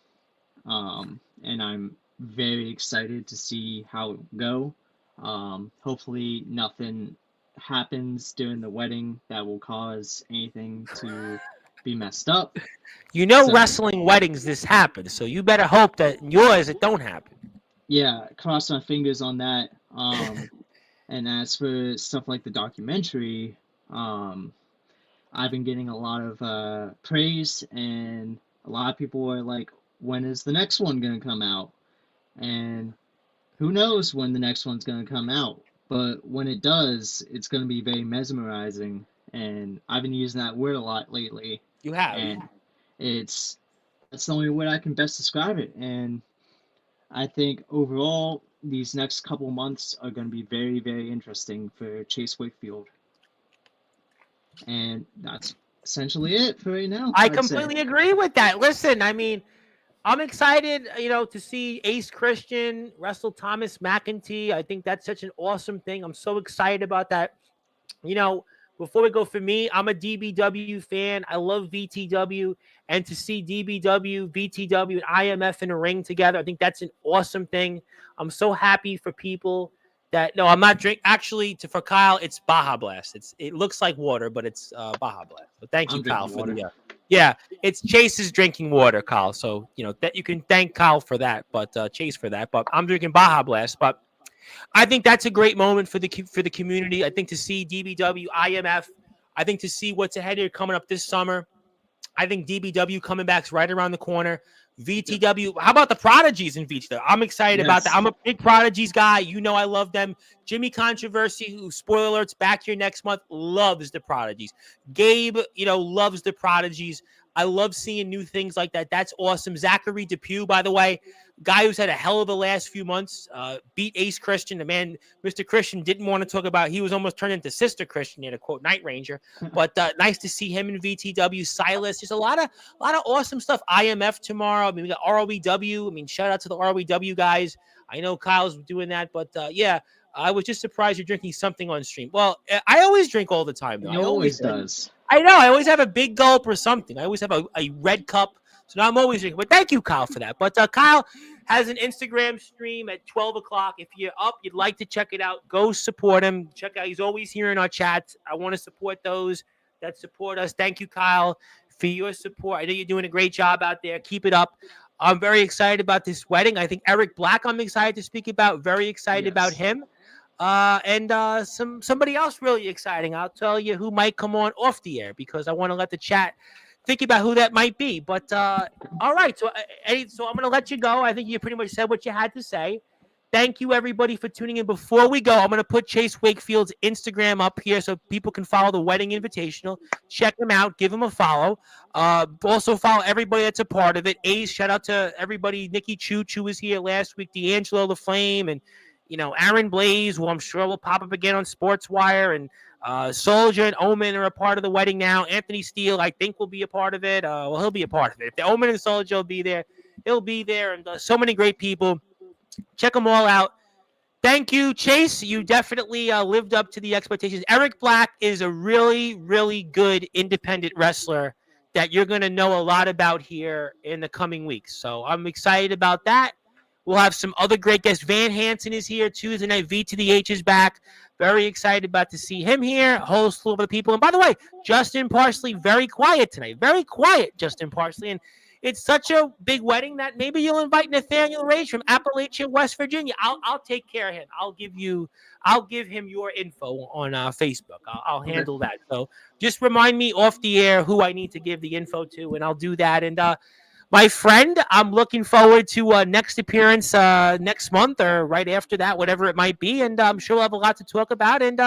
B: And I'm very excited to see how it will go. Hopefully nothing happens during the wedding that will cause anything to be messed up.
A: You know, wrestling weddings, this happens, so you better hope that in yours it don't happen.
B: Yeah, cross my fingers on that. And as for stuff like the documentary, I've been getting a lot of praise, and a lot of people are like, when is the next one going to come out? And who knows when the next one's going to come out. But when it does, it's going to be very mesmerizing. And I've been using that word a lot lately.
A: You have.
B: And that's the only way I can best describe it. And I think overall, these next couple months are going to be very, very interesting for Chase Wakefield. And that's essentially it for right now.
A: I completely agree with that. Listen, I mean, I'm excited, to see Ace Christian wrestle Thomas McEntee. I think that's such an awesome thing. I'm so excited about that. Before we go, for me, I'm a DBW fan. I love VTW. And to see DBW, VTW, and IMF in a ring together, I think that's an awesome thing. I'm so happy for people that, no, I'm not drinking. Actually, for Kyle, it's Baja Blast. It looks like water, but it's Baja Blast. But thank you, Kyle, for the yeah, it's Chase's drinking water, Kyle. So, that you can thank Kyle for that, but Chase for that. But I'm drinking Baja Blast. But I think that's a great moment for the community. I think to see DBW, IMF, I think to see what's ahead here coming up this summer. I think DBW coming back's right around the corner. VTW, how about the Prodigies in VTW? I'm excited about that. I'm a big Prodigies guy. I love them. Jimmy Controversy, who, spoiler alerts, back here next month, loves the Prodigies. Gabe, loves the Prodigies. I love seeing new things like that. That's awesome. Zachary Depew, by the way, guy who's had a hell of a last few months, beat Ace Christian. The man, Mr. Christian, didn't want to talk about. He was almost turned into Sister Christian, to quote Night Ranger. But nice to see him in VTW. Silas, just a lot of awesome stuff. IMF tomorrow. I mean, we got ROEW. I mean, shout out to the ROEW guys. I know Kyle's doing that, but yeah. I was just surprised you're drinking something on stream. Well, I always drink all the time, though.
B: He always does.
A: I know. I always have a big gulp or something. I always have a red cup. So now I'm always drinking. But thank you, Kyle, for that. But Kyle has an Instagram stream at 12 o'clock. If you're up, you'd like to check it out, go support him. Check out. He's always here in our chats. I want to support those that support us. Thank you, Kyle, for your support. I know you're doing a great job out there. Keep it up. I'm very excited about this wedding. I think Eric Black, I'm excited to speak about. Very excited about him. And somebody else really exciting. I'll tell you who might come on off the air because I want to let the chat think about who that might be. But all right, so I'm going to let you go. I think you pretty much said what you had to say. Thank you, everybody, for tuning in. Before we go, I'm going to put Chase Wakefield's Instagram up here so people can follow the Wedding Invitational. Check him out. Give him a follow. Also, follow everybody that's a part of it. Ace, shout out to everybody. Nikki Chooch, who was here last week. D'Angelo the Flame. And, Aaron Blaze, who I'm sure will pop up again on Sportswire. And Soldier and Omen are a part of the wedding now. Anthony Steele, I think, will be a part of it. He'll be a part of it. If the Omen and Soldier will be there, he'll be there. And so many great people. Check them all out. Thank you, Chase. You definitely lived up to the expectations. Eric Black is a really, really good independent wrestler that you're going to know a lot about here in the coming weeks. So I'm excited about that. We'll have some other great guests. Van Hansen is here Tuesday night. V to the H is back. Very excited about to see him here. A whole slew of other people. And by the way, Justin Parsley, very quiet tonight. Very quiet, Justin Parsley. And it's such a big wedding that maybe you'll invite Nathaniel Rage from Appalachia, West Virginia. I'll take care of him. I'll give him your info on Facebook. I'll handle that. So just remind me off the air who I need to give the info to, and I'll do that. And my friend, I'm looking forward to next appearance next month or right after that, whatever it might be. And I'm sure we'll have a lot to talk about. And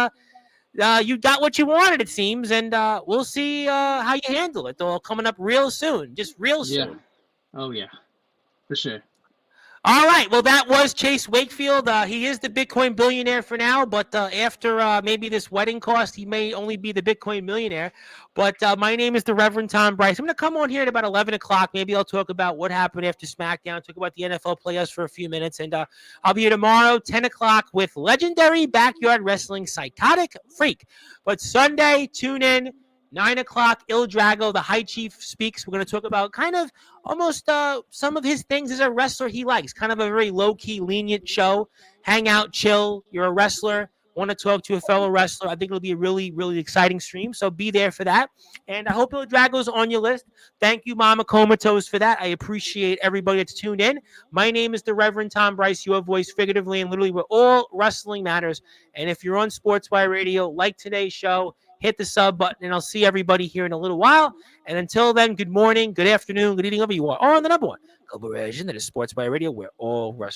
A: you got what you wanted, it seems, and we'll see how you handle it. They're all coming up real soon, just real soon.
B: Oh, yeah, for sure.
A: All right, well, that was Chase Wakefield. He is the Bitcoin billionaire for now, but after maybe this wedding cost, he may only be the Bitcoin millionaire. But my name is the Reverend Tom Bryce. I'm going to come on here at about 11 o'clock. Maybe I'll talk about what happened after SmackDown, talk about the NFL playoffs for a few minutes. And I'll be here tomorrow, 10 o'clock, with legendary backyard wrestling Psychotic Freak. But Sunday, tune in. 9 o'clock, Il Drago, the High Chief, speaks. We're going to talk about kind of almost some of his things as a wrestler he likes. Kind of a very low-key, lenient show. Hang out, chill. You're a wrestler. Want to talk to a fellow wrestler. I think it'll be a really, really exciting stream. So be there for that. And I hope Il Drago's on your list. Thank you, Mama Comatose, for that. I appreciate everybody that's tuned in. My name is the Reverend Tom Bryce, your voice figuratively and literally where all wrestling matters. And if you're on Sportswire Radio, like today's show, hit the sub button, and I'll see everybody here in a little while. And until then, good morning, good afternoon, good evening, wherever you are. On the number one global version that is Sports by Radio, where all wrestling